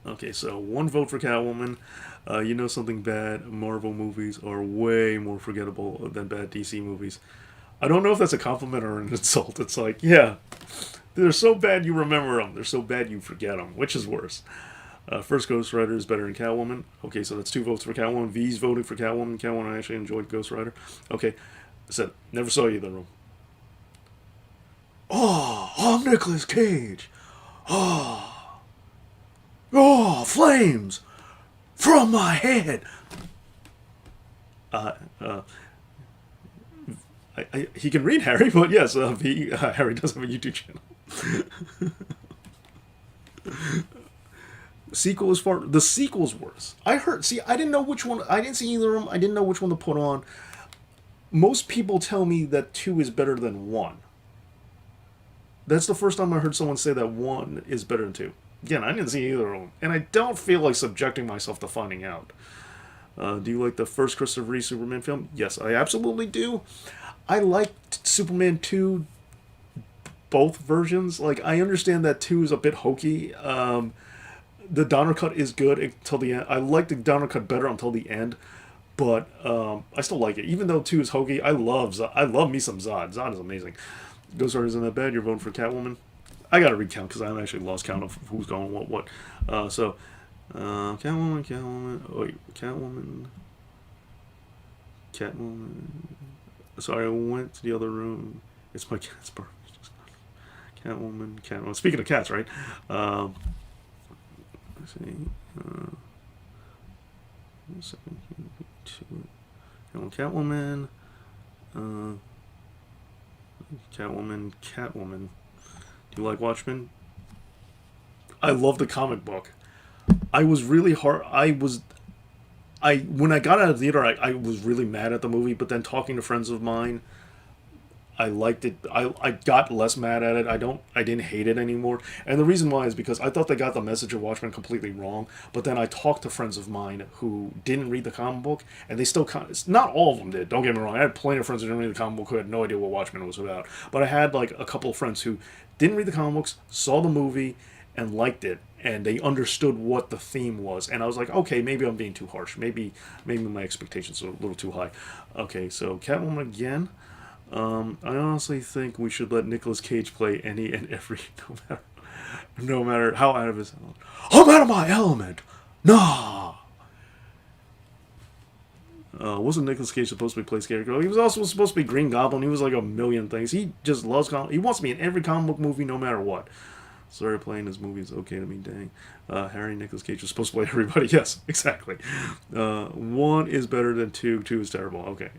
Okay, so 1 vote for Catwoman. Something bad. Marvel movies are way more forgettable than bad DC movies. I don't know if that's a compliment or an insult. It's yeah, they're so bad you remember them. They're so bad you forget them. Which is worse? First Ghost Rider is better than Catwoman. Okay, so that's 2 votes for Catwoman. V's voting for Catwoman. Catwoman, I actually enjoyed Ghost Rider. Okay, said never saw either of them. Oh, I'm Nicolas Cage. Oh, flames from my head. Uh, uh, he can read Harry, but yes, Harry does have a YouTube channel. Sequel is far. The sequel's worse. I heard. See, I didn't know which one. I didn't see either of them. I didn't know which one to put on. Most people tell me that 2 is better than 1. That's the first time I heard someone say that 1 is better than 2. Again, I didn't see either of them, and I don't feel like subjecting myself to finding out. Do you like the first Christopher Reeve Superman film? Yes, I absolutely do. I liked Superman 2, both versions. Like, I understand that 2 is a bit hokey. The Donner cut is good until the end. I like the Donner cut better until the end, but I still like it. Even though 2 is hokey, I love me some Zod. Zod is amazing. Ghost Rider isn't that bad. You're voting for Catwoman? I gotta recount because I actually lost count of who's going what. Catwoman. Oh, wait, Catwoman. Sorry, I went to the other room. It's my cat's birthday. Catwoman. Speaking of cats, right? Let's see. Catwoman. Catwoman. Do you like Watchmen? I love the comic book. I was really hard. When I got out of the theater, I was really mad at the movie. But then talking to friends of mine, I liked it. I got less mad at it. I didn't hate it anymore. And the reason why is because I thought they got the message of Watchmen completely wrong. But then I talked to friends of mine who didn't read the comic book, and they still not all of them did. Don't get me wrong. I had plenty of friends who didn't read the comic book who had no idea what Watchmen was about. But I had like a couple of friends who didn't read the comic books, saw the movie, and liked it, and they understood what the theme was. And I was like, okay, maybe I'm being too harsh. Maybe my expectations are a little too high. Okay, so Catwoman again. I honestly think we should let Nicolas Cage play any and every, no matter how out of his element. I'm out of my element! Nah! Wasn't Nicolas Cage supposed to be play Scarecrow? He was also supposed to be Green Goblin. He was like a million things. He just loves he wants to be in every comic book movie no matter what. Sorry, playing his movie is okay to me, dang. Harry Nicolas Cage was supposed to play everybody. Yes, exactly. 1 is better than 2. 2 is terrible. Okay.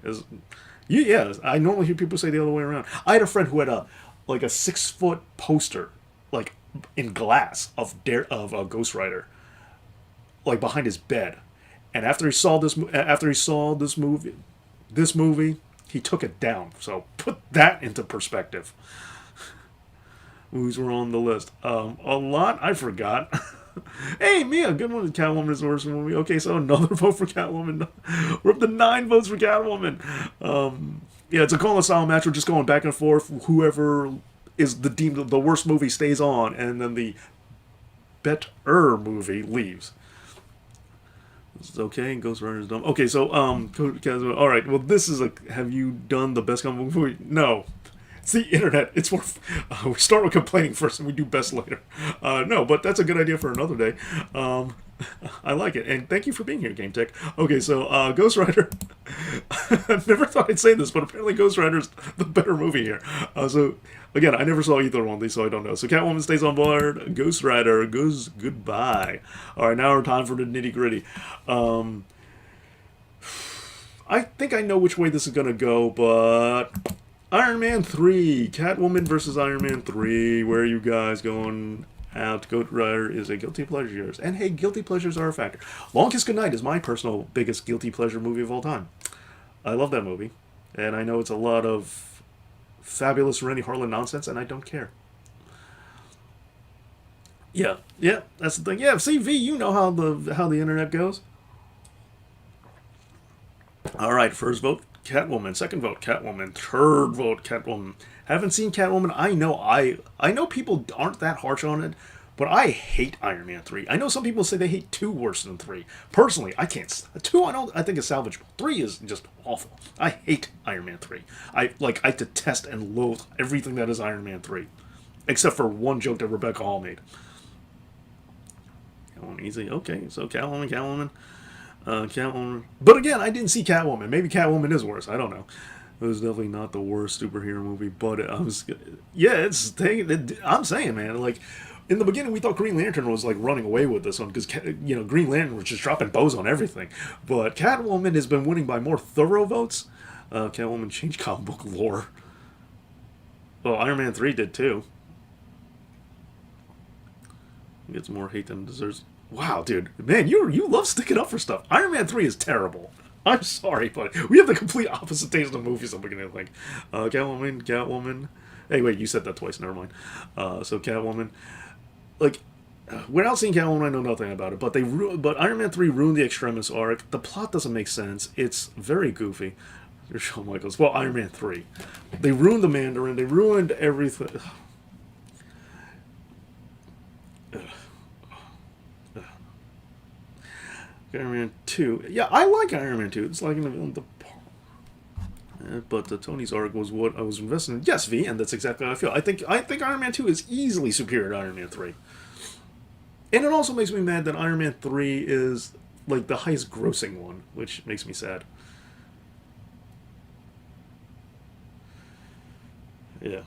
Yeah, I normally hear people say the other way around. I had a friend who had a 6-foot poster, like in glass of Ghost Rider, like behind his bed. And after he saw this movie, he took it down. So put that into perspective. Movies were on the list. A lot I forgot. Hey, Mia, good one. Catwoman is the worst movie. Okay, so another vote for Catwoman. We're up to 9 votes for Catwoman. Yeah, it's a Gauntlet style match. We're just going back and forth. Whoever is deemed the worst movie stays on, and then the better movie leaves. This is okay. Ghost Rider's dumb. Okay, so all right. Well, this is have you done the best comic book movie? No. It's the internet. It's more. We start with complaining first, and we do best later. No, but that's a good idea for another day. I like it, and thank you for being here, Game Tech. Okay, so Ghost Rider. I never thought I'd say this, but apparently Ghost Rider's the better movie here. So again, I never saw either one of these, so I don't know. So Catwoman stays on board. Ghost Rider goes goodbye. All right, now we're time for the nitty gritty. I think I know which way this is gonna go, but. Iron Man 3, Catwoman versus Iron Man 3. Where are you guys going out? Ghost Rider is a guilty pleasure of yours. And hey, guilty pleasures are a factor. Long Kiss Goodnight is my personal biggest guilty pleasure movie of all time. I love that movie. And I know it's a lot of fabulous Randy Harlan nonsense, and I don't care. Yeah, that's the thing. Yeah, see, V, you know how the internet goes. All right, first vote. Catwoman. Second vote, Catwoman. Third vote, Catwoman. Haven't seen Catwoman. I know people aren't that harsh on it, but I hate Iron Man 3. I know some people say they hate 2 worse than 3. Personally, I can't. 2 I think is salvageable. 3 is just awful. I hate Iron Man 3. I detest and loathe everything that is Iron Man 3. Except for one joke that Rebecca Hall made. Catwoman, easy. Okay, so Catwoman. Catwoman. But again, I didn't see Catwoman. Maybe Catwoman is worse. I don't know. It was definitely not the worst superhero movie, but I was, yeah, I'm saying, man, like, in the beginning we thought Green Lantern was like running away with this one because Green Lantern was just dropping bows on everything, but Catwoman has been winning by more thorough votes. Catwoman changed comic book lore. Well, Iron Man 3 did too. Gets more hate than it deserves. Wow, dude, man, you love sticking up for stuff. Iron Man 3 is terrible. I'm sorry, but we have the complete opposite taste of movies. I'm beginning to think. Catwoman. Hey, wait, you said that twice. Never mind. So Catwoman, like, without seeing Catwoman, I know nothing about it. But but Iron Man 3 ruined the Extremis arc. The plot doesn't make sense. It's very goofy. There's Shawn Michaels. Well, Iron Man 3, they ruined the Mandarin. They ruined everything. Iron Man 2. Yeah, I like Iron Man 2. It's like but the Tony's arc was what I was investing in. Yes, V, and that's exactly how I feel. I think Iron Man 2 is easily superior to Iron Man 3. And it also makes me mad that Iron Man 3 is like the highest grossing one, which makes me sad. Yeah.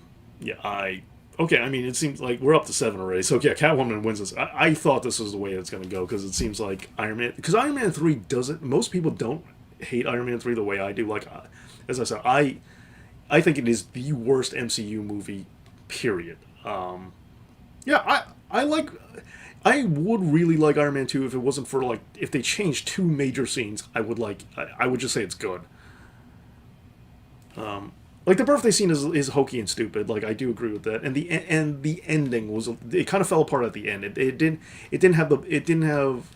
Okay, I mean, it seems like we're up to 7 already. So, yeah, Catwoman wins this. I thought this was the way it's going to go because it seems like Iron Man... Because Iron Man 3 doesn't... Most people don't hate Iron Man 3 the way I do. Like, as I said, I think it is the worst MCU movie, period. Yeah, I like... I would really like Iron Man 2 if it wasn't for, like... If they changed 2 major scenes, I would just say it's good. Like, the birthday scene is hokey and stupid. Like, I do agree with that. And the ending was, it kind of fell apart at the end. It didn't have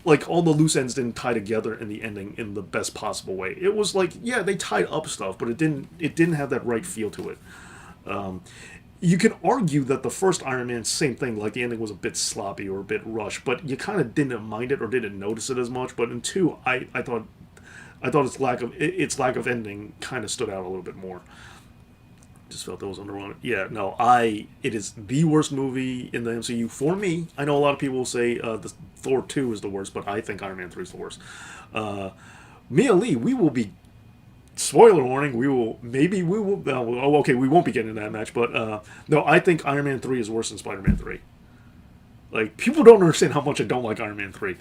like, all the loose ends didn't tie together in the ending in the best possible way. It was like, yeah, they tied up stuff, but it didn't have that right feel to it. You can argue that the first Iron Man, same thing, like the ending was a bit sloppy or a bit rushed, but you kind of didn't mind it or didn't notice it as much. But in 2, I thought its lack of ending kind of stood out a little bit more. Just felt that was underwhelming. Yeah, no, it is the worst movie in the MCU for me. I know a lot of people will say the Thor 2 is the worst, but I think Iron Man 3 is the worst. Mia Lee, we will be, spoiler warning, we will, okay, we won't be getting that match, but no, I think Iron Man 3 is worse than Spider-Man 3. Like, people don't understand how much I don't like Iron Man 3.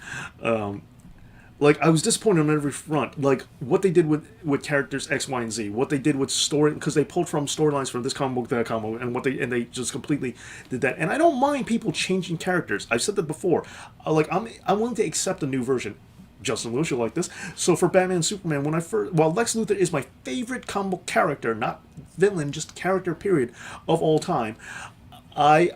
Like, I was disappointed on every front. Like, what they did with characters X, Y, and Z. What they did with story... Because they pulled from storylines from this comic book, that comic book, and they just completely did that. And I don't mind people changing characters. I've said that before. I'm willing to accept a new version. Justin Lewis, you like this. So for Batman and Superman, while Lex Luthor is my favorite comic book character, not villain, just character, period, of all time, and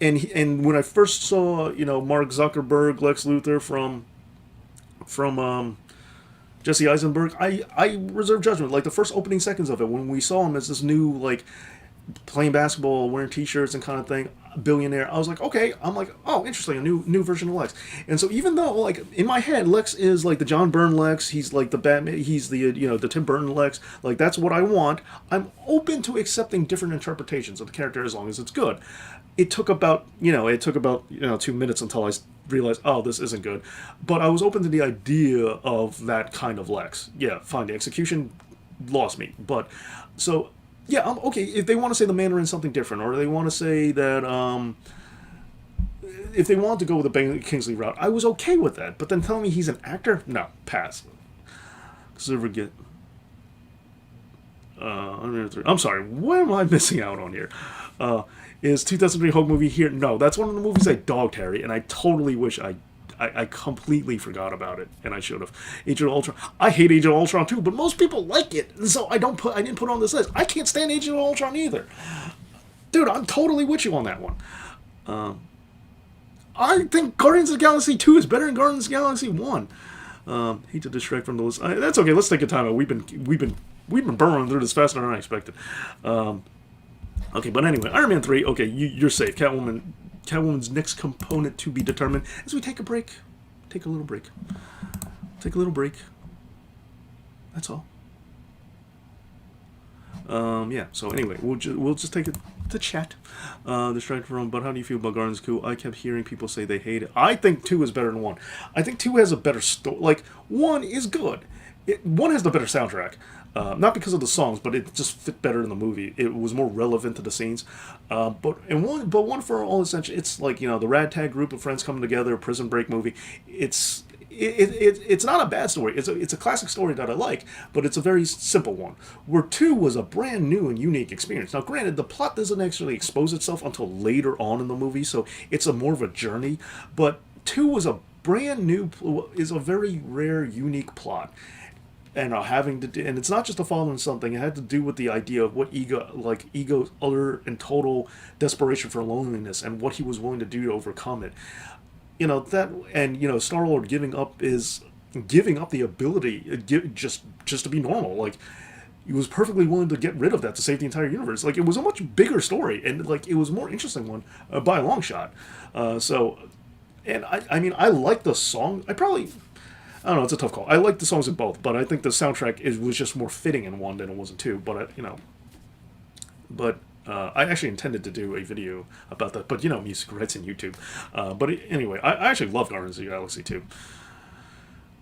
when I first saw, Mark Zuckerberg, Lex Luthor from Jesse Eisenberg, I reserved judgment. Like, the first opening seconds of it, when we saw him as this new, like, playing basketball, wearing t-shirts and kind of thing, billionaire, I was like, okay, oh, interesting, a new version of Lex. And so even though, like, in my head, Lex is like the John Byrne Lex, he's like the Batman, he's the, the Tim Burton Lex, like, that's what I want, I'm open to accepting different interpretations of the character as long as it's good. It took about 2 minutes until I realized, oh, this isn't good. But I was open to the idea of that kind of Lex. Yeah, fine. The execution lost me. But, so, yeah, okay, if they want to say the Mandarin's something different, or they want to say that, if they want to go with the Ben Kingsley route, I was okay with that. But then telling me he's an actor? No, pass. I'm sorry, what am I missing out on here? Is 2003 Hulk movie here? No, that's one of the movies I dogged, Harry, and I totally wish I completely forgot about it, and I should have. Age of Ultron. I hate Age of Ultron too, but most people like it, and so I didn't put it on this list. I can't stand Age of Ultron either. Dude, I'm totally with you on that one. I think Guardians of the Galaxy 2 is better than Guardians of the Galaxy 1. Hate to distract from the list. That's okay. Let's take a time out. We've been burrowing through this faster than I expected. Okay, but anyway, Iron Man 3, okay, you're safe. Catwoman's next component to be determined. As we take a break. Take a little break. Take a little break. That's all. Yeah. So anyway, we'll just take it to chat. Distracted from. But how do you feel about Guardians 2? I kept hearing people say they hate it. I think 2 is better than 1. I think 2 has a better story. Like 1 is good. 1 has the better soundtrack. Not because of the songs, but it just fit better in the movie. It was more relevant to the scenes. But one for all essential, it's like the ragtag group of friends coming together, a prison break movie. It's not a bad story. It's a classic story that I like, but it's a very simple one. Where 2 was a brand new and unique experience. Now, granted, the plot doesn't actually expose itself until later on in the movie, so it's a more of a journey. But 2 was a brand new, is a very rare, unique plot. And having to do, and it's not just a following something. It had to do with the idea of what ego's utter and total desperation for loneliness, and what he was willing to do to overcome it. That, and Star-Lord giving up the ability just to be normal. Like, he was perfectly willing to get rid of that to save the entire universe. Like, it was a much bigger story, and like it was a more interesting one by a long shot. And I mean, I like the song. I don't know, it's a tough call. I like the songs in both, but I think the soundtrack was just more fitting in 1 than it was in 2. I actually intended to do a video about that, but music rights in YouTube. Anyway, I actually love Guardians of the Galaxy 2.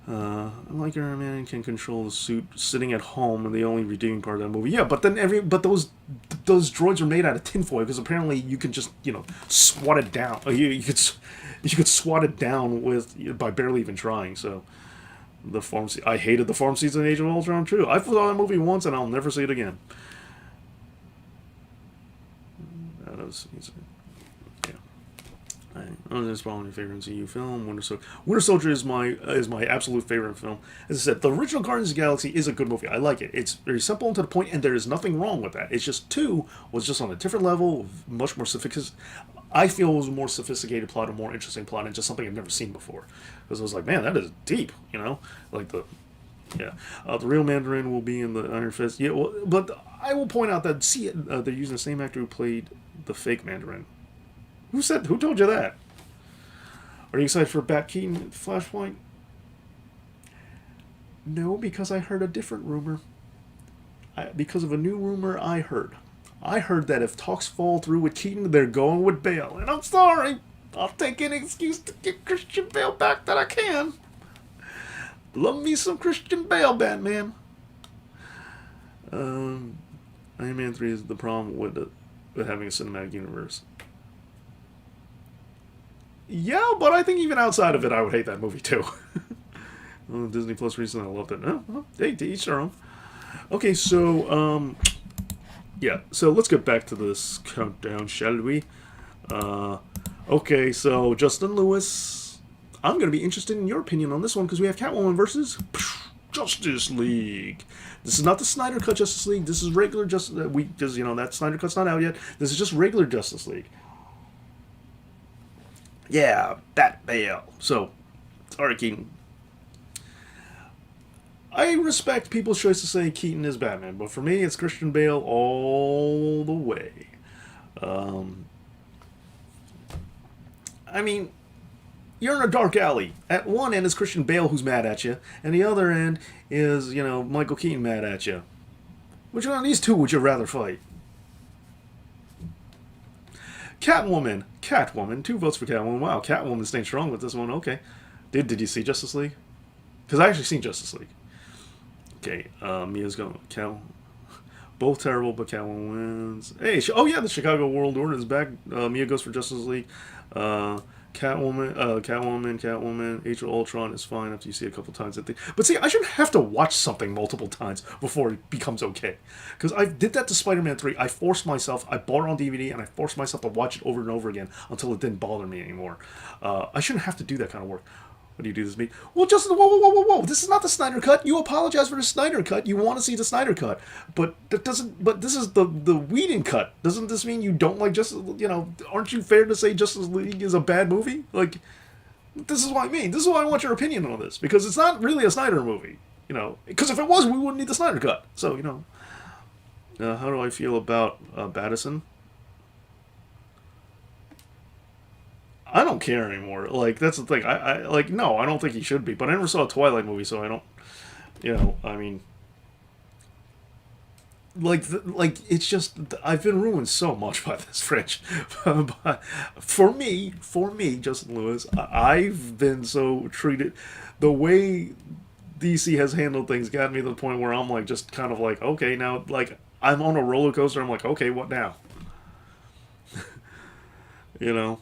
Like Iron Man can control the suit sitting at home, and the only redeeming part of that movie. Yeah, but those droids are made out of tinfoil, because apparently you can just swat it down. You could swat it down by barely even trying. So. I hated the farm season in Age of Ultron too. I saw that movie once and I'll never see it again. This is probably my favorite MCU film. Winter Soldier is my absolute favorite film. As I said, the original Guardians of the Galaxy is a good movie. I like it. It's very simple and to the point, and there is nothing wrong with that. It's just 2 was just on a different level, much more sophisticated. I feel it was a more sophisticated plot, a more interesting plot, and just something I've never seen before. Because I was like, man, that is deep, like the real Mandarin will be in the Iron Fist. Yeah, well, but I will point out that they're using the same actor who played the fake Mandarin. Who told you that? Are you excited for Bat Keaton Flashpoint? No, because I heard a different rumor. Because of a new rumor I heard. I heard that if talks fall through with Keaton, they're going with Bale. And I'm sorry. I'll take any excuse to get Christian Bale back that I can. Love me some Christian Bale, Batman. Iron Man 3 is the problem with having a cinematic universe. Yeah, but I think even outside of it, I would hate that movie too. Disney Plus recently, I loved it. Hey, to each their own. Okay, so yeah, so let's get back to this countdown, shall we? Okay, so Justin Lewis, I'm going to be interested in your opinion on this one, because we have Catwoman versus Justice League. This is not the Snyder Cut Justice League. This is regular Justice League. Because that Snyder Cut's not out yet. This is just regular Justice League. Yeah, Bat Bale. So, sorry, Keaton. I respect people's choice to say Keaton is Batman, but for me, it's Christian Bale all the way. I mean, you're in a dark alley. At one end is Christian Bale who's mad at you, and the other end is, Michael Keaton mad at you. Which one of these two would you rather fight? Catwoman. 2 votes for Catwoman. Wow, Catwoman staying strong with this one. Okay. Did you see Justice League? Because I actually seen Justice League. Okay, Mia's going. Both terrible, but Catwoman wins. Hey, the Chicago World Order is back. Mia goes for Justice League. Catwoman, Age of Ultron is fine after you see it a couple times. But see, I shouldn't have to watch something multiple times before it becomes okay. Because I did that to Spider-Man 3. I bought it on DVD, and I forced myself to watch it over and over again until it didn't bother me anymore. I shouldn't have to do that kind of work. What do you do this mean? Well, Justin, whoa. This is not the Snyder Cut. You apologize for the Snyder Cut. You want to see the Snyder Cut. But this is the Whedon Cut. Doesn't this mean you don't like Justice, aren't you fair to say Justice League is a bad movie? Like, this is what I mean. This is why I want your opinion on this. Because it's not really a Snyder movie. Because if it was, we wouldn't need the Snyder Cut. So, how do I feel about Battison? I don't care anymore. Like, that's the thing. No, I don't think he should be. But I never saw a Twilight movie, so I don't, I mean, like it's just I've been ruined so much by this French. But for me, Justin Lewis, I've been so treated. The way DC has handled things got me to the point where I'm like just kind of like, okay, now like I'm on a roller coaster. I'm like, okay, what now? You know,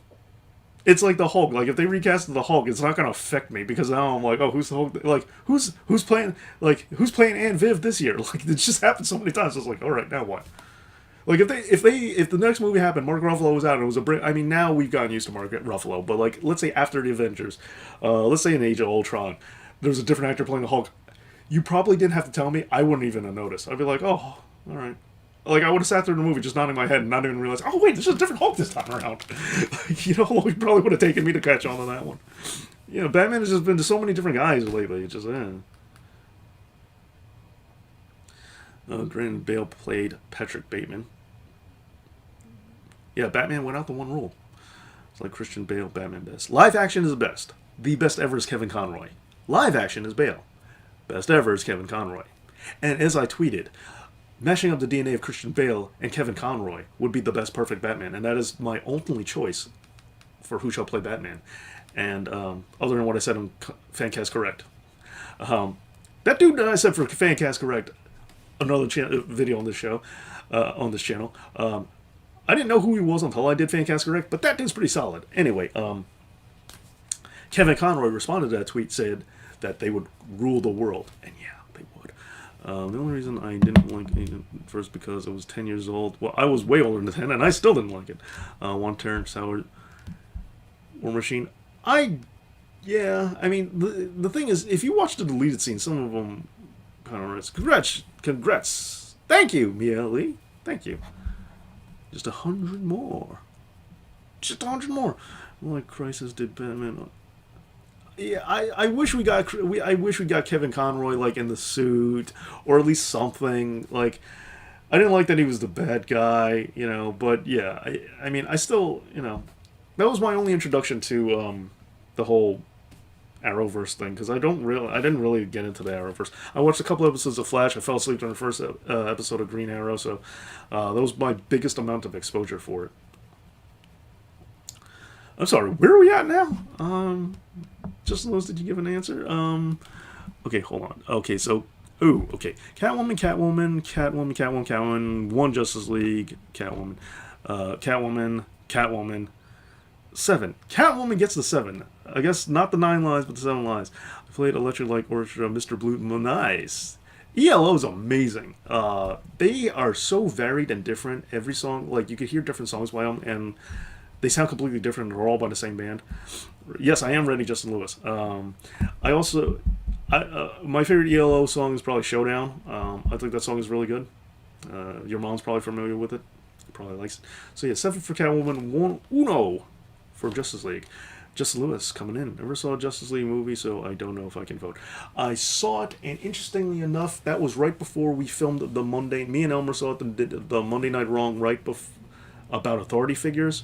it's like the Hulk. Like if they recasted the Hulk, it's not gonna affect me because now I'm like, oh, who's the Hulk? Like who's playing Aunt Viv this year? Like it just happened so many times. It's like, all right, now what? Like if the next movie happened, Mark Ruffalo was out, and it was a break. I mean, now we've gotten used to Mark Ruffalo, but like let's say after the Avengers, let's say in Age of Ultron, there's a different actor playing the Hulk. You probably didn't have to tell me. I wouldn't even have noticed. I'd be like, oh, all right. Like I would have sat through the movie just nodding my head and not even realize, oh wait, there's a different Hulk this time around. Like, you know, it probably would have taken me to catch on to that one. You know, Batman has just been to so many different guys lately. It's just, Granted, Bale played Patrick Bateman. Yeah, Batman went out the one rule. It's like Christian Bale, Batman best. Live action is the best. The best ever is Kevin Conroy. Live action is Bale. Best ever is Kevin Conroy. And as I tweeted, mashing up the DNA of Christian Bale and Kevin Conroy would be the best perfect Batman, and that is my only choice for who shall play Batman. And other than what I said on Fancast Correct, that dude that I said for Fancast Correct, another video on this show, on this channel. I didn't know who he was until I did Fancast Correct, but that dude's pretty solid. Anyway, Kevin Conroy responded to that tweet, said that they would rule the world, and yeah, they would. The only reason I didn't like it first because I was 10 years old. Well, I was way older than 10, and I still didn't like it. One Terrence Howard War Machine. Yeah, I mean, the thing is, if you watch the deleted scenes, some of them kind of congrats. Thank you, Mia Lee. Thank you. Just 100 more. Just 100 more. Like Crisis did Batman. Yeah, I wish we got Kevin Conroy like in the suit or at least something. Like I didn't like that he was the bad guy, you know, but yeah, I mean I still, you know, that was my only introduction to the whole Arrowverse thing because I didn't really get into the Arrowverse. I watched a couple episodes of Flash. I fell asleep during the first episode of Green Arrow, so that was my biggest amount of exposure for it. I'm sorry, where are we at now? Justin Lewis, did you give an answer? Okay, hold on. Okay, so, okay. Catwoman, one Justice League, Catwoman, 7. Catwoman gets the 7. I guess not the 9 lives, but the 7 lives. I played Electric Light Orchestra, Mr. Blue, nice. ELO is amazing. They are so varied and different. Every song, like, you could hear different songs by them, and they sound completely different. They're all by the same band. Yes, I am ready, Justin Lewis. I also, my favorite ELO song is probably Showdown. I think that song is really good. Your mom's probably familiar with it. Probably likes it. So yeah, 7 for Catwoman, 1 for Justice League. Justin Lewis coming in. Never saw a Justice League movie, so I don't know if I can vote. I saw it, and interestingly enough, that was right before we filmed the Monday. Me and Elmer saw it and did the Monday Night Wrong right about authority figures.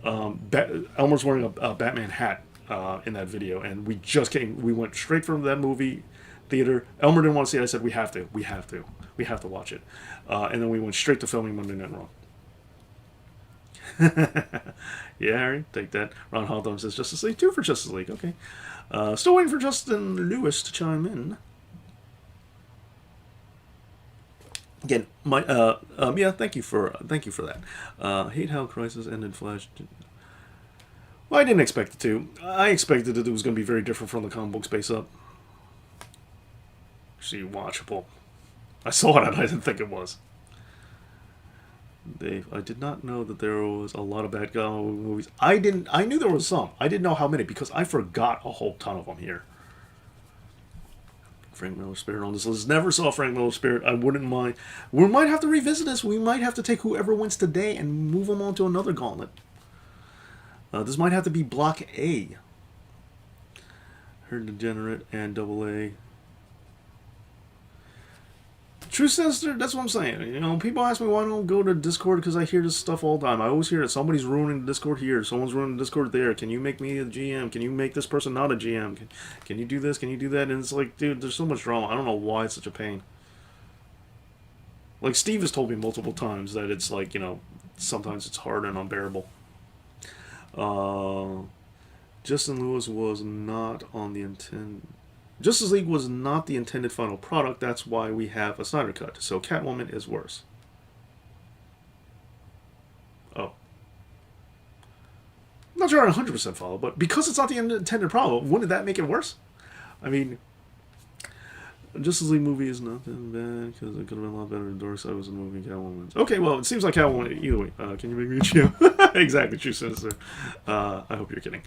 Elmer's wearing a Batman hat in that video, and we went straight from that movie theater. Elmer didn't want to see it. I said, we have to watch it. And then we went straight to filming Monday Night Wrong. Yeah, Harry, take that. Ron Hawthorne says Justice League 2 for Justice League. Okay. Still waiting for Justin Lewis to chime in. Again, yeah, thank you for that. Hate how Crisis ended Flash. Well, I didn't expect it to. I expected that it was going to be very different from the comic book Space Up. Actually, watchable. I saw it and I didn't think it was. Dave, I did not know that there was a lot of bad guy movies. I knew there was some. I didn't know how many because I forgot a whole ton of them here. Frank Miller's Spirit on this list. Never saw Frank Miller's Spirit. I wouldn't mind. We might have to revisit this. We might have to take whoever wins today and move them on to another gauntlet. This might have to be Block A. Herd Degenerate and Double A. True Sinister, that's what I'm saying. You know, people ask me why I don't go to Discord because I hear this stuff all the time. I always hear that somebody's ruining the Discord here, someone's ruining the Discord there. Can you make me a GM? Can you make this person not a GM? Can you do this? Can you do that? And it's like, dude, there's so much drama. I don't know why it's such a pain. Like Steve has told me multiple times that it's like, sometimes it's hard and unbearable. Uh, Justin Lewis was not on the intended. Justice League was not the intended final product. That's why we have a Snyder Cut. So Catwoman is worse. Oh. I'm not sure I 100% follow, but because it's not the intended product, wouldn't that make it worse? I mean, Justice League movie is not that bad because it could have been a lot better if Darkseid was in the movie Catwoman. Okay, well, it seems like Catwoman, either way. Can you make me a GM? Exactly, true sinister. I hope you're kidding.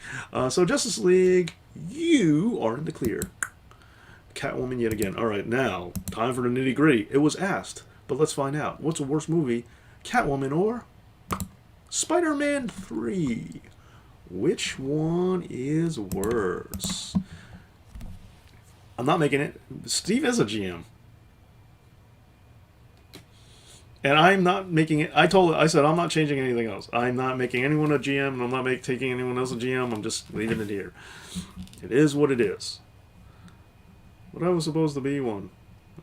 So, Justice League, you are in the clear. Catwoman yet again. Alright, now, time for the nitty gritty. It was asked, but let's find out. What's the worst movie? Catwoman or Spider-Man 3? Which one is worse? I'm not making it. Steve is a GM. And I'm not making it. I said I'm not changing anything else. I'm not making anyone a GM, and I'm not taking anyone else a GM. I'm just leaving it here. It is what it is. But I was supposed to be one.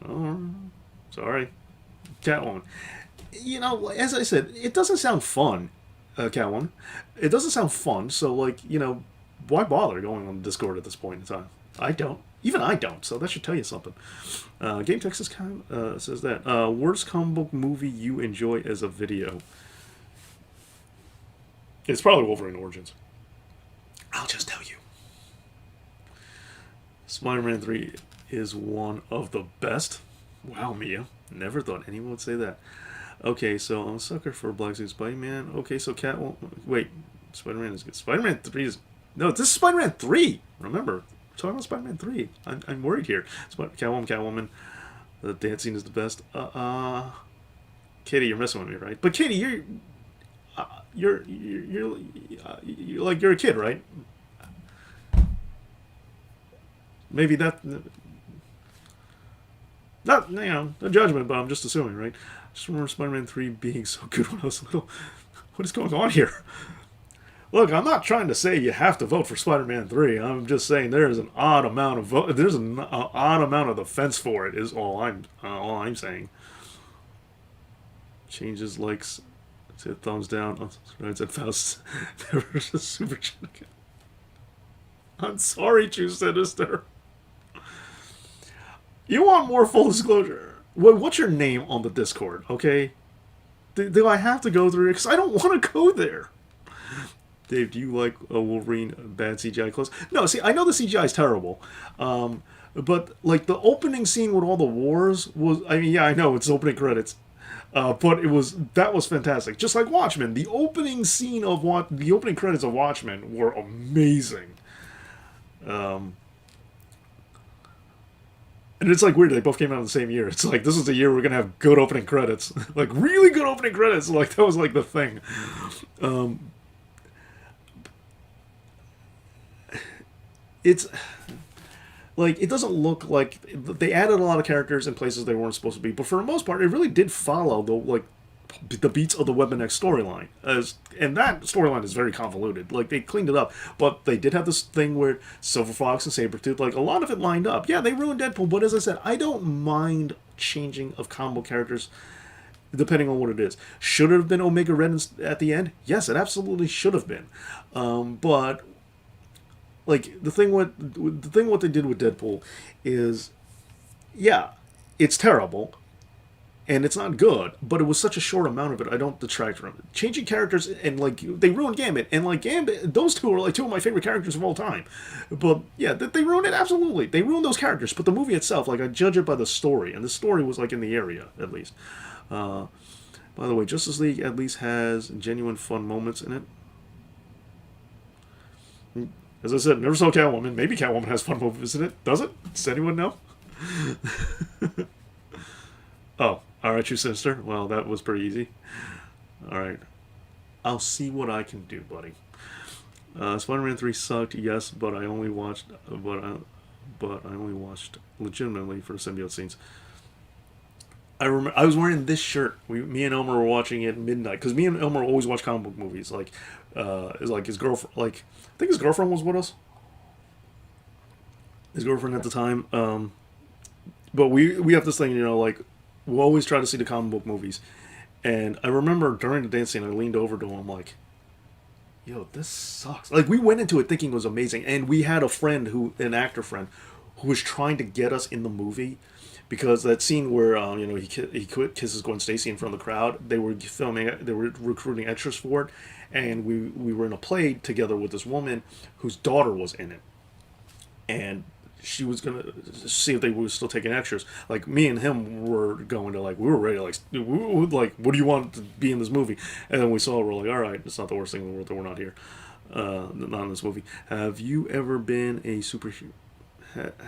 Oh, sorry. Catwoman. As I said, it doesn't sound fun, Catwoman. It doesn't sound fun, so, why bother going on Discord at this point in time? I don't. Even I don't, so that should tell you something. Game Texas says that. Worst comic book movie you enjoy as a video? It's probably Wolverine Origins. I'll just tell you. Spider-Man 3 is one of the best. Wow, Mia. Never thought anyone would say that. Okay, so I'm a sucker for Black Suit Spider-Man. Okay, so Catwoman. Wait, Spider-Man is good. Spider-Man 3 is. No, this is Spider-Man 3. Remember. Talking about Spider-Man 3. I'm worried here. Catwoman. The dance scene is the best. Katie, you're messing with me, right? But Katie, you're like you're a kid, right? Maybe that. Not no judgment, but I'm just assuming, right? I just remember Spider-Man 3 being so good when I was little. What is going on here? Look, I'm not trying to say you have to vote for Spider-Man 3. I'm just saying there is an odd amount of vote. There's an odd amount of defense for it. Is all I'm saying. Changes likes to thumbs down. Oh, right, said Faust. There was a super chat. I'm sorry, True Sinister. You want more full disclosure? What's your name on the Discord? Okay. Do I have to go through it? Because I don't want to go there. Dave, do you like a Wolverine bad CGI clothes? No, see, I know the CGI is terrible. But, the opening scene with all the wars was... I mean, yeah, I know, it's opening credits. But that was fantastic. Just like Watchmen. The opening scene of the opening credits of Watchmen were amazing. And it's, weird. They both came out in the same year. It's this is the year we're going to have good opening credits. Really good opening credits. That was, the thing. It's it doesn't look like they added a lot of characters in places they weren't supposed to be, but for the most part, it really did follow the beats of the Weapon X storyline. And that storyline is very convoluted. They cleaned it up, but they did have this thing where Silver Fox and Sabretooth, a lot of it lined up. Yeah, they ruined Deadpool, but as I said, I don't mind changing of combo characters depending on what it is. Should it have been Omega Red at the end? Yes, it absolutely should have been. But the thing what they did with Deadpool is, yeah, it's terrible, and it's not good, but it was such a short amount of it, I don't detract from it. Changing characters, and they ruined Gambit, and Gambit, those two are two of my favorite characters of all time. But yeah, they ruined it, absolutely. They ruined those characters, but the movie itself, I judge it by the story, and the story was in the area, at least. By the way, Justice League at least has genuine fun moments in it. As I said, never saw Catwoman. Maybe Catwoman has fun movies in it. Does it? Does anyone know? Oh, alright, you sinister. Well, that was pretty easy. Alright. I'll see what I can do, buddy. Spider-Man 3 sucked, yes, but I only watched legitimately for the symbiote scenes. I remember I was wearing this shirt. Me and Elmer were watching it at midnight because me and Elmer always watch comic book movies. His girlfriend, I think his girlfriend was with us. His girlfriend at the time. But we have this thing, we always try to see the comic book movies. And I remember during the dance scene, I leaned over to him like, yo, this sucks. Like, we went into it thinking it was amazing. And we had a friend, an actor friend, who was trying to get us in the movie. Because that scene where, he kisses Gwen Stacy in front of the crowd, they were recruiting extras for it. And we were in a play together with this woman whose daughter was in it. And she was gonna see if they were still taking extras. Like, me and him were going to, like, we were ready to, like, what do you want to be in this movie? And then we saw, we're like, all right, it's not the worst thing in the world that we're not here, not in this movie. Have you ever been a superhero?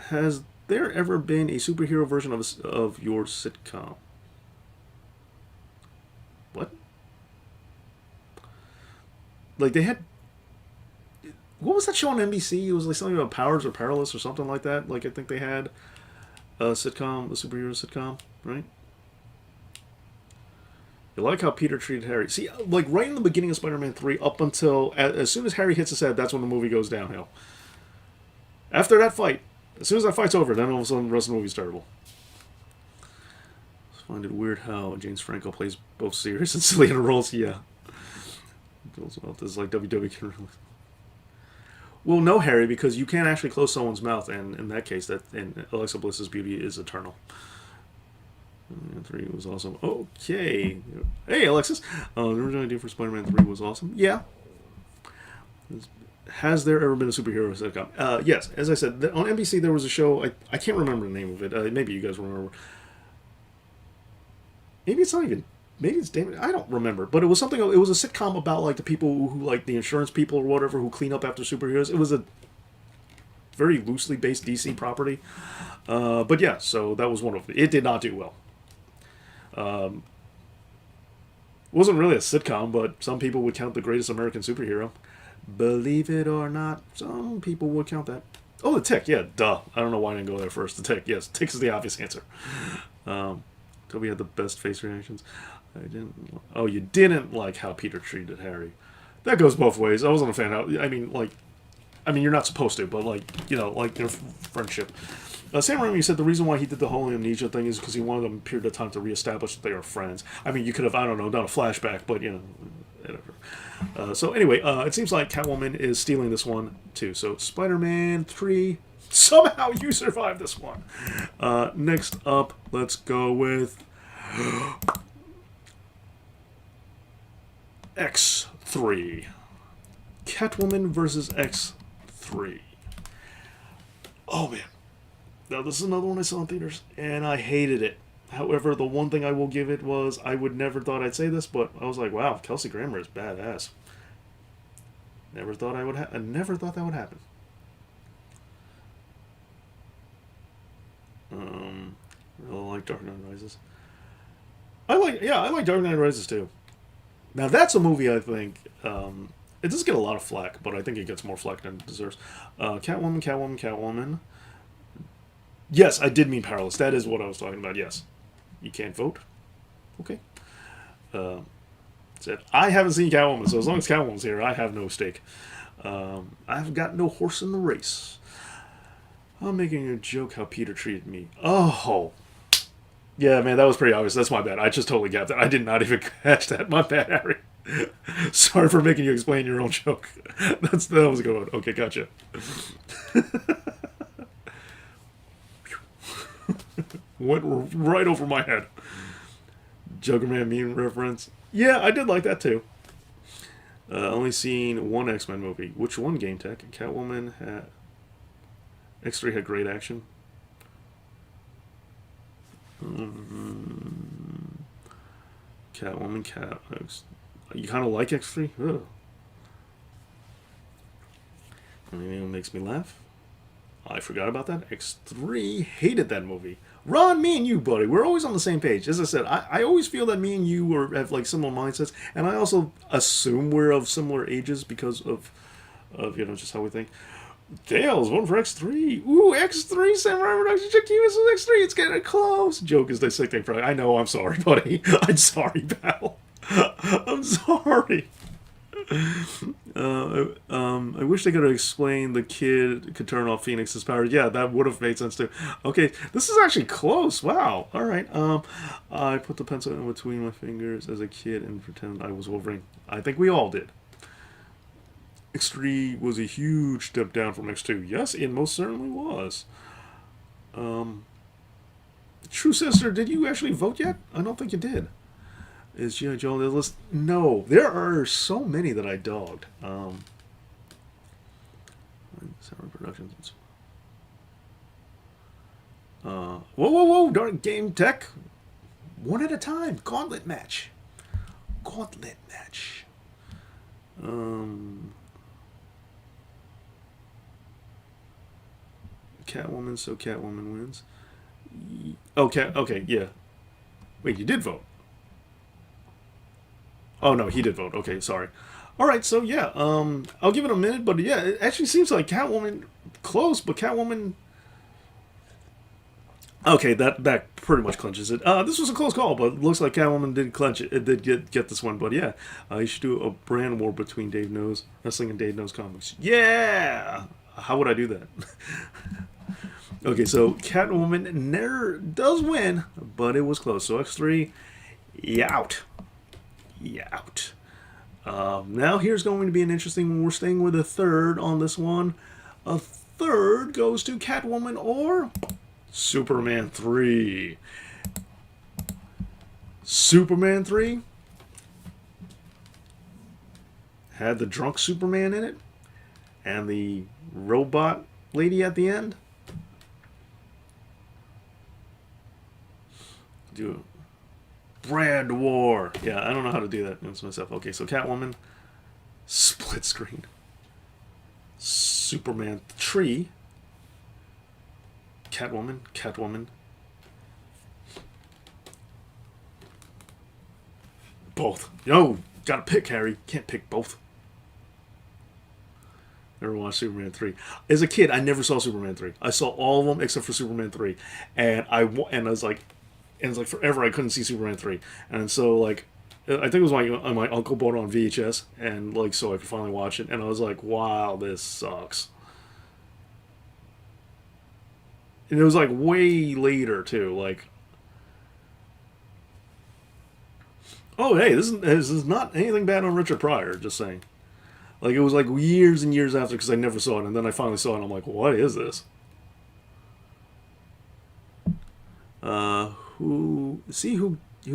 Has there ever been a superhero version of your sitcom? What? Like, they had. What was that show on NBC? It was like something about Powers or Perilous or something like that. Like, I think they had a sitcom, a superhero sitcom, right? You like how Peter treated Harry. See, like, right in the beginning of Spider-Man 3, up until, as soon as Harry hits his head, that's when the movie goes downhill. After that fight, as soon as that fight's over, then all of a sudden the rest of the movie's terrible. I find it weird how James Franco plays both serious and silly roles. Yeah. This is like WWE. Well, no, Harry, because you can't actually close someone's mouth, and in that case, Alexa Bliss's beauty is eternal. 3 was awesome. Okay. Hey, Alexis. The original idea for Spider-Man 3 was awesome. Yeah. Has there ever been a superhero sitcom? Yes. As I said, on NBC there was a show, I can't remember the name of it. Maybe you guys remember. Maybe it's not even... Maybe it's David. I don't remember, but it was something. It was a sitcom about like the people who like the insurance people or whatever who clean up after superheroes. It was a very loosely based DC property, but yeah. So that was one of it. Did not do well. Wasn't really a sitcom, but some people would count The Greatest American Superhero. Believe it or not, some people would count that. Oh, The Tick. Yeah, duh. I don't know why I didn't go there first. The Tick. Yes, Tick is the obvious answer. Toby had the best face reactions. I didn't. Oh, you didn't like how Peter treated Harry. That goes both ways. I wasn't a fan of. I mean, you're not supposed to, but like their friendship. Sam Raimi said the reason why he did the whole amnesia thing is because he wanted them a period of time to reestablish that they are friends. I mean, you could have, I don't know, done a flashback, but whatever. So anyway, it seems like Catwoman is stealing this one too. So Spider-Man 3. Somehow you survived this one. Next up, let's go with X3. Catwoman versus X3. Oh man. Now this is another one I saw in theaters, and I hated it. However, the one thing I will give it was, I would never thought I'd say this, but I was like, wow, Kelsey Grammer is badass. I never thought that would happen. I really like Dark Knight Rises. I like Dark Knight Rises too. Now that's a movie I think it does get a lot of flack, but I think it gets more flack than it deserves. Catwoman. Yes, I did mean Powerless. That is what I was talking about. Yes, you can't vote. Okay. Said I haven't seen Catwoman, so as long as Catwoman's here, I have no stake. I've got no horse in the race. I'm making a joke how Peter treated me. Oh. Yeah, man, that was pretty obvious. That's my bad. I just totally got that. I did not even catch that. My bad, Harry. Sorry for making you explain your own joke. That was a good one. Okay, gotcha. Went right over my head. Juggerman meme reference. Yeah, I did like that too. Only seen one X-Men movie. Which one, Game Tech? Catwoman had... X3 had great action. Catwoman, you kind of like X3? Ugh. Anything that makes me laugh? I forgot about that. X3 hated that movie. Ron, me and you, buddy, we're always on the same page. As I said, I always feel that me and you have like similar mindsets, and I also assume we're of similar ages because of just how we think. Dale's one for X3. Ooh, X3, Samurai Reduction, check X3. It's getting close. Joke is the sick thing for. I know. I'm sorry, buddy. I'm sorry, pal. I'm sorry. I wish they could have explained the kid could turn off Phoenix's powers. Yeah, that would have made sense too. Okay, this is actually close. Wow. All right. I put the pencil in between my fingers as a kid and pretended I was Wolverine. I think we all did. X3 was a huge step down from X2. Yes, it most certainly was. True Sister, did you actually vote yet? I don't think you did. Is G.I. Joe on the list? No, there are so many that I dogged. Sound Productions. Whoa! Dark Game Tech. One at a time. Gauntlet match. Catwoman, so Catwoman wins. Okay, yeah. Wait, you did vote. Oh no, he did vote. Okay, sorry. All right, so yeah, I'll give it a minute, but yeah, it actually seems like Catwoman close, but Catwoman. Okay, that pretty much clinches it. This was a close call, but it looks like Catwoman did clinch it. It did get this one, but yeah, you should do a brand war between Dave Knows Wrestling and Dave Knows Comics. Yeah, how would I do that? Okay, so Catwoman never does win, but it was close. So X3, you out. Now here's going to be an interesting one. We're staying with a third on this one. A third goes to Catwoman or Superman 3. Superman 3 had the drunk Superman in it and the robot lady at the end. Do brand war. Yeah, I don't know how to do that myself. Okay, so Catwoman, split screen. Superman 3. Catwoman. Both. No, gotta pick, Harry. Can't pick both. Never watched Superman 3. As a kid, I never saw Superman 3. I saw all of them except for Superman 3. And I was like, forever I couldn't see Superman 3. And so like I think it was my uncle bought it on VHS and like so I could finally watch it and I was like, wow, this sucks. And it was like way later too, like oh hey, this is not anything bad on Richard Pryor, just saying. Like it was like years and years after because I never saw it and then I finally saw it and I'm like, what is this? Who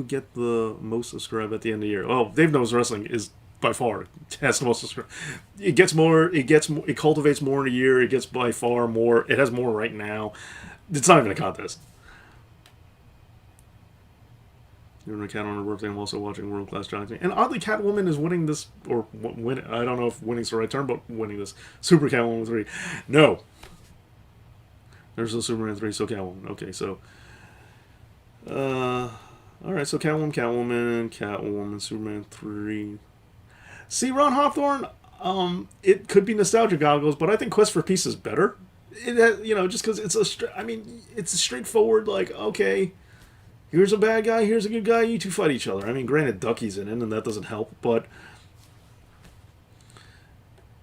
get the most subscribed at the end of the year? Oh, Dave Knows Wrestling is by far has the most subscribed. It cultivates more in a year. It gets by far more. It has more right now. It's not even a contest. You're a cat on her birthday. I'm also watching World Class Giants. And oddly, Catwoman is winning this, or win. I don't know if winning's the right term, but winning this. Super Catwoman 3. No. There's no Superman 3, so Catwoman. Okay, so. Alright, so Catwoman, Superman 3. See, Ron Hawthorne, it could be nostalgia goggles, but I think Quest for Peace is better. It has, just because it's it's a straightforward, like, okay, here's a bad guy, here's a good guy, you two fight each other. I mean, granted, Ducky's in it, and that doesn't help, but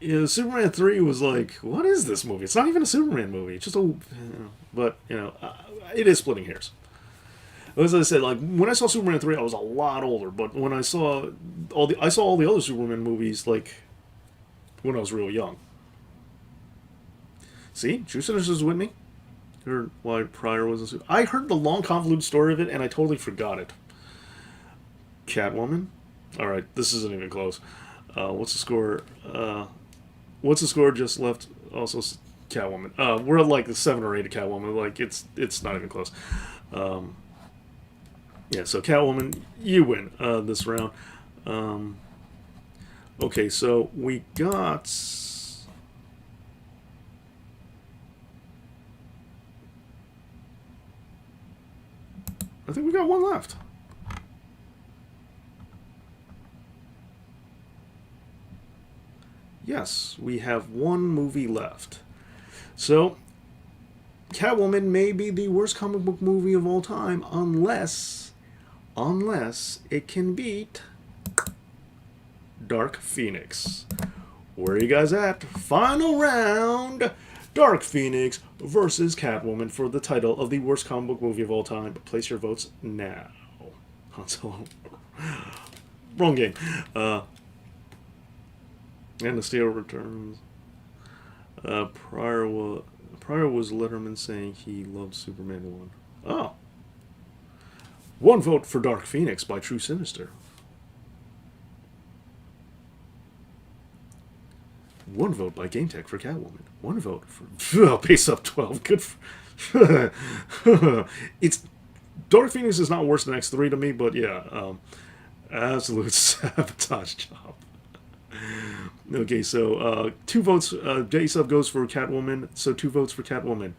Superman 3 was like, what is this movie? It's not even a Superman movie. It's just it is splitting hairs. As I said, like when I saw Superman 3, I was a lot older. But when I saw all the other Superman movies, like when I was real young. See, True Sinners is with me. Heard why Pryor wasn't. I heard the long convoluted story of it, and I totally forgot it. Catwoman. All right, this isn't even close. What's the score? What's the score? Just left. Also, Catwoman. We're at like the 7 or 8 of Catwoman. Like it's not even close. Yeah, so Catwoman, you win this round. Okay, so we got. I think we got one left. Yes, we have one movie left. So, Catwoman may be the worst comic book movie of all time unless it can beat Dark Phoenix. Where are you guys at? Final round. Dark Phoenix versus Catwoman for the title of the worst comic book movie of all time. Place your votes now. Han Solo. Wrong game. And the Steel returns. Prior was Letterman saying he loved Superman 1. Oh. One vote for Dark Phoenix by True Sinister. One vote by Game Tech for Catwoman. One vote for Pace Up 12. Good for it's Dark Phoenix is not worse than X3 to me, but yeah, absolute sabotage job. Okay, so 2 votes. Pace Up goes for Catwoman, so 2 votes for Catwoman.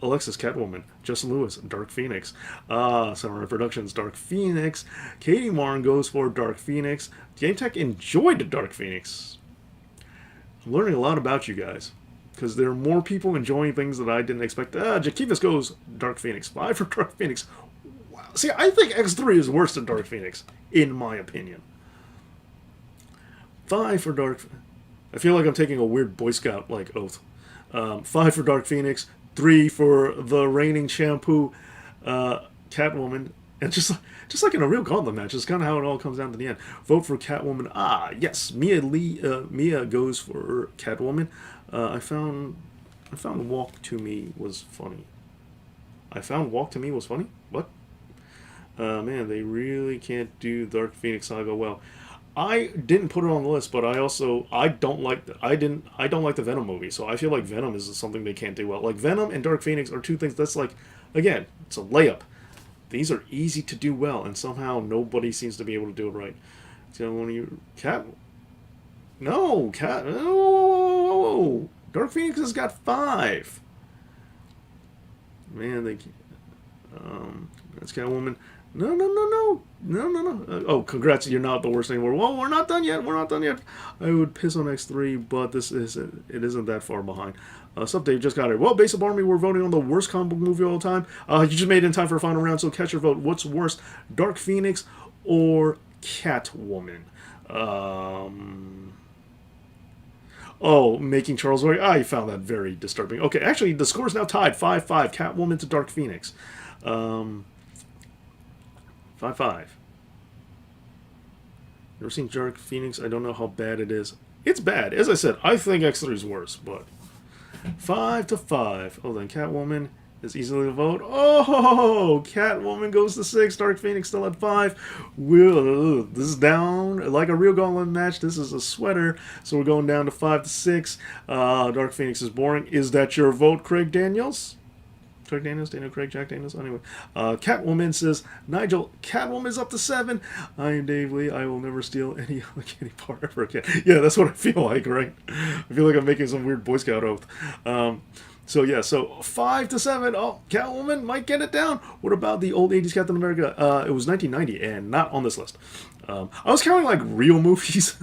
Alexis, Catwoman. Justin Lewis, Dark Phoenix. Samurai Productions, Dark Phoenix. Katie Martin goes for Dark Phoenix. Game Tech enjoyed Dark Phoenix. I'm learning a lot about you guys, because there are more people enjoying things that I didn't expect. Jakivas goes Dark Phoenix. 5 for Dark Phoenix. Wow. See, I think X3 is worse than Dark Phoenix, in my opinion. 5 for Dark... I feel like I'm taking a weird Boy Scout-like oath. 5 for Dark Phoenix. 3 for the reigning shampoo, Catwoman. And just like in a real Gauntlet match, it's kind of how it all comes down to the end. Vote for Catwoman. Yes, Mia goes for Catwoman. I found Walk to Me was funny. I found Walk to Me was funny? What? Man, they really can't do Dark Phoenix Saga well. I didn't put it on the list, but I don't like the Venom movie, so I feel like Venom is something they can't do well. Like Venom and Dark Phoenix are 2 things that's like, again, it's a layup. These are easy to do well, and somehow nobody seems to be able to do it right. So when you no. Dark Phoenix has got 5. Man, that's Catwoman. No. Oh, congrats, you're not the worst anymore. Well, we're not done yet. I would piss on X3, but it isn't that far behind. Sup, Dave, just got it. Well, Base Up Army, we're voting on the worst comic book movie of all time. You just made it in time for a final round, so catch your vote. What's worse, Dark Phoenix or Catwoman? Oh, making Charles Roy. I found that very disturbing. Okay, actually, the score is now tied. 5-5. Catwoman to Dark Phoenix. 5-5. Never seen Dark Phoenix. I don't know how bad it is. It's bad. As I said, I think X3 is worse, but 5-5. Oh, then Catwoman is easily the vote. Oh, Catwoman goes to 6. Dark Phoenix still at 5. This is down like a real Gauntlet match. This is a sweater, so we're going down to 5-6. Dark Phoenix is boring. Is that your vote, Craig Daniels? Craig Daniels, Daniel Craig, Jack Daniels. Anyway, Catwoman says, Nigel, Catwoman is up to 7. I am Dave Lee. I will never steal any candy bar ever again. Yeah, that's what I feel like, right? I feel like I'm making some weird Boy Scout oath. So 5-7. Oh, Catwoman might get it down. What about the old 80s Captain America? It was 1990 and not on this list. I was counting like real movies.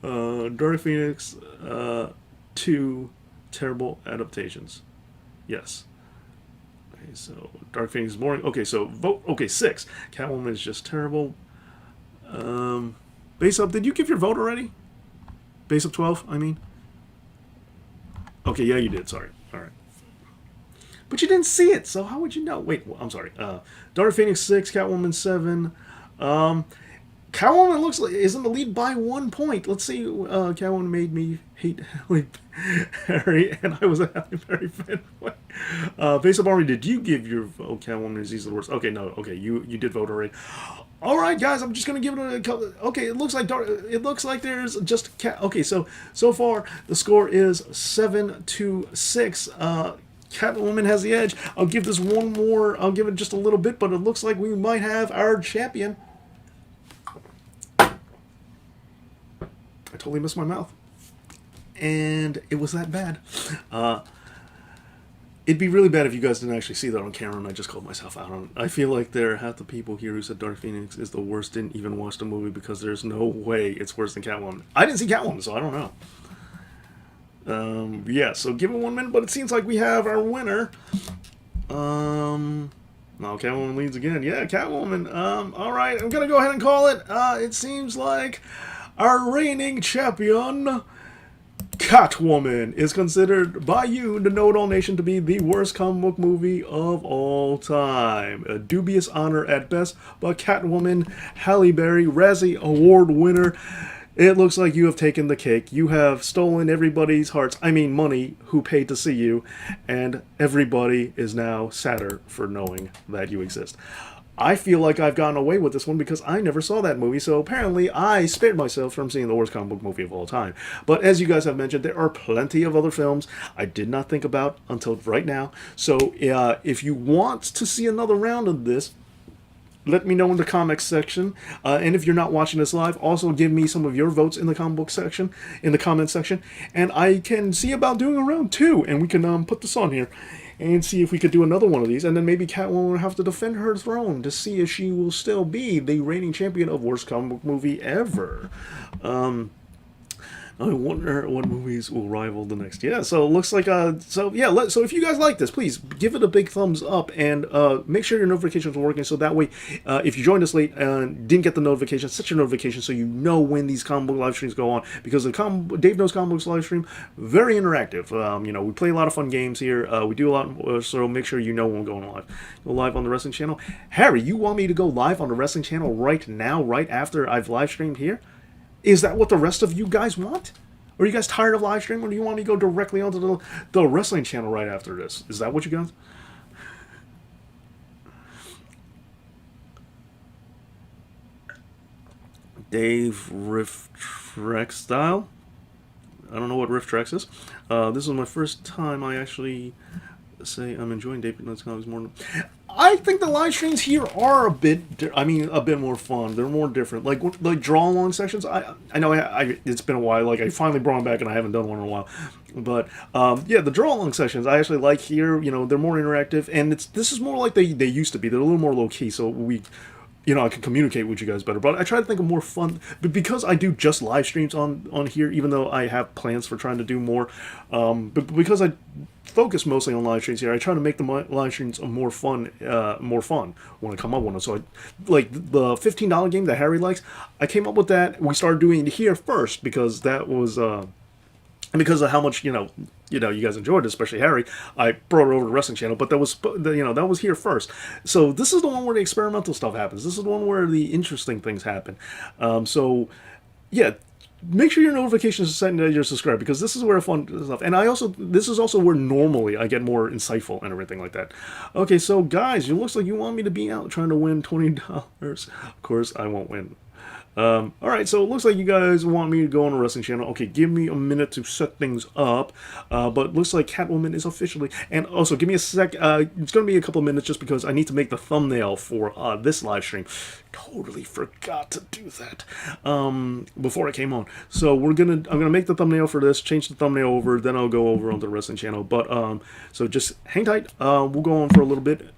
Dark Phoenix, 2 terrible adaptations. Yes. Okay, so Dark Phoenix is boring. Okay, so vote. Okay, 6. Catwoman is just terrible. Base Up, did you give your vote already? Base Up 12, I mean. Okay, yeah, you did. Sorry. All right. But you didn't see it, so how would you know? Wait, well, I'm sorry. Dark Phoenix 6, Catwoman 7. Catwoman looks like isn't the lead by 1 point. Let's see. Catwoman made me hate Halle Berry, and I was a Halle Berry fan. Face Up Army, did you give your vote? Catwoman is easily the worst. Okay, no. Okay, you did vote already. All right, guys, I'm just gonna give it a couple. Okay, it looks like there's just okay. So far the score is 7-6. Catwoman has the edge. I'll give this one more. I'll give it just a little bit, but it looks like we might have our champion. I totally missed my mouth. And it was that bad. It'd be really bad if you guys didn't actually see that on camera and I just called myself out on it. I feel like there are half the people here who said Dark Phoenix is the worst didn't even watch the movie because there's no way it's worse than Catwoman. I didn't see Catwoman, so I don't know. Yeah, so give it 1 minute, but it seems like we have our winner. No, Catwoman leads again. Yeah, Catwoman. All right, I'm gonna go ahead and call it. It seems like our reigning champion, Catwoman, is considered by you, the Know-It-All Nation, to be the worst comic book movie of all time. A dubious honor at best, but Catwoman, Halle Berry, Razzie Award winner. It looks like you have taken the cake. You have stolen everybody's hearts, I mean money, who paid to see you, and everybody is now sadder for knowing that you exist. I feel like I've gotten away with this one because I never saw that movie, so apparently I spared myself from seeing the worst comic book movie of all time. But as you guys have mentioned, there are plenty of other films I did not think about until right now. So if you want to see another round of this, let me know in the comics section. And if you're not watching this live, also give me some of your votes in the comic book section, in the comments section. And I can see about doing a round two, and we can put this on here and see if we could do another one of these. And then maybe Catwoman will have to defend her throne to see if she will still be the reigning champion of worst comic book movie ever. I wonder what movies will rival the next. Yeah, so it looks like so if you guys like this, please give it a big thumbs up and make sure your notifications are working, so that way if you joined us late and didn't get the notification, set your notification so you know when these comic book live streams go on, because the Dave Knows Comic Books live stream, very interactive. We play a lot of fun games here. We do a lot, so make sure you know when we're going live. Go live on the wrestling channel. Harry, you want me to go live on the wrestling channel right now, right after I've live streamed here? Is that what the rest of you guys want? Are you guys tired of live streaming, or do you want me to go directly onto the wrestling channel right after this? Is that what you guys? Dave Riftrex style. I don't know what Riftrex is. This is my first time I actually say I'm enjoying David Knows Comics more. I think the live streams here are a bit more fun. They're more different. Like draw along sections. I know it's been a while. Like I finally brought them back, and I haven't done one in a while. But the draw along sections I actually like here. They're more interactive, and this is more like they used to be. They're a little more low key, so I can communicate with you guys better. But I try to think of more fun, but because I do just live streams on here, even though I have plans for trying to do more, but because I focus mostly on live streams here, I try to make the live streams more fun when I come up with them. So like the $15 game that Harry likes, I came up with that. We started doing it here first because that was and because of how much you guys enjoyed it, especially Harry, I brought it over to the wrestling channel. But that was here first. So this is the one where the experimental stuff happens. This is the one where the interesting things happen. Make sure your notifications are set and you're subscribed, because this is where fun stuff. And this is also where normally I get more insightful and everything like that. Okay, so guys, it looks like you want me to be out trying to win $20. Of course, I won't win. Alright, so it looks like you guys want me to go on a wrestling channel. Okay, give me a minute to set things up. But it looks like Catwoman is officially... And also, give me a sec. It's going to be a couple of minutes just because I need to make the thumbnail for this live stream. Totally forgot to do that before I came on. So I'm gonna make the thumbnail for this, change the thumbnail over, then I'll go over onto the wrestling channel. But so just hang tight. We'll go on for a little bit.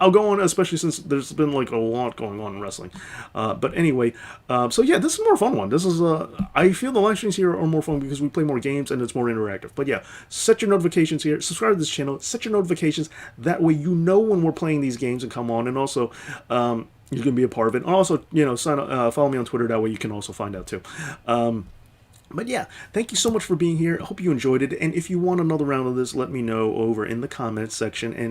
I'll go on, especially since there's been like a lot going on in wrestling. But anyway, this is a more fun one. This is I feel the live streams here are more fun because we play more games and it's more interactive. But yeah, set your notifications here. Subscribe to this channel. Set your notifications. That way you know when we're playing these games and come on. And also, you can be a part of it. And also, sign up, follow me on Twitter. That way you can also find out too. But yeah, thank you so much for being here. I hope you enjoyed it. And if you want another round of this, let me know over in the comments section. And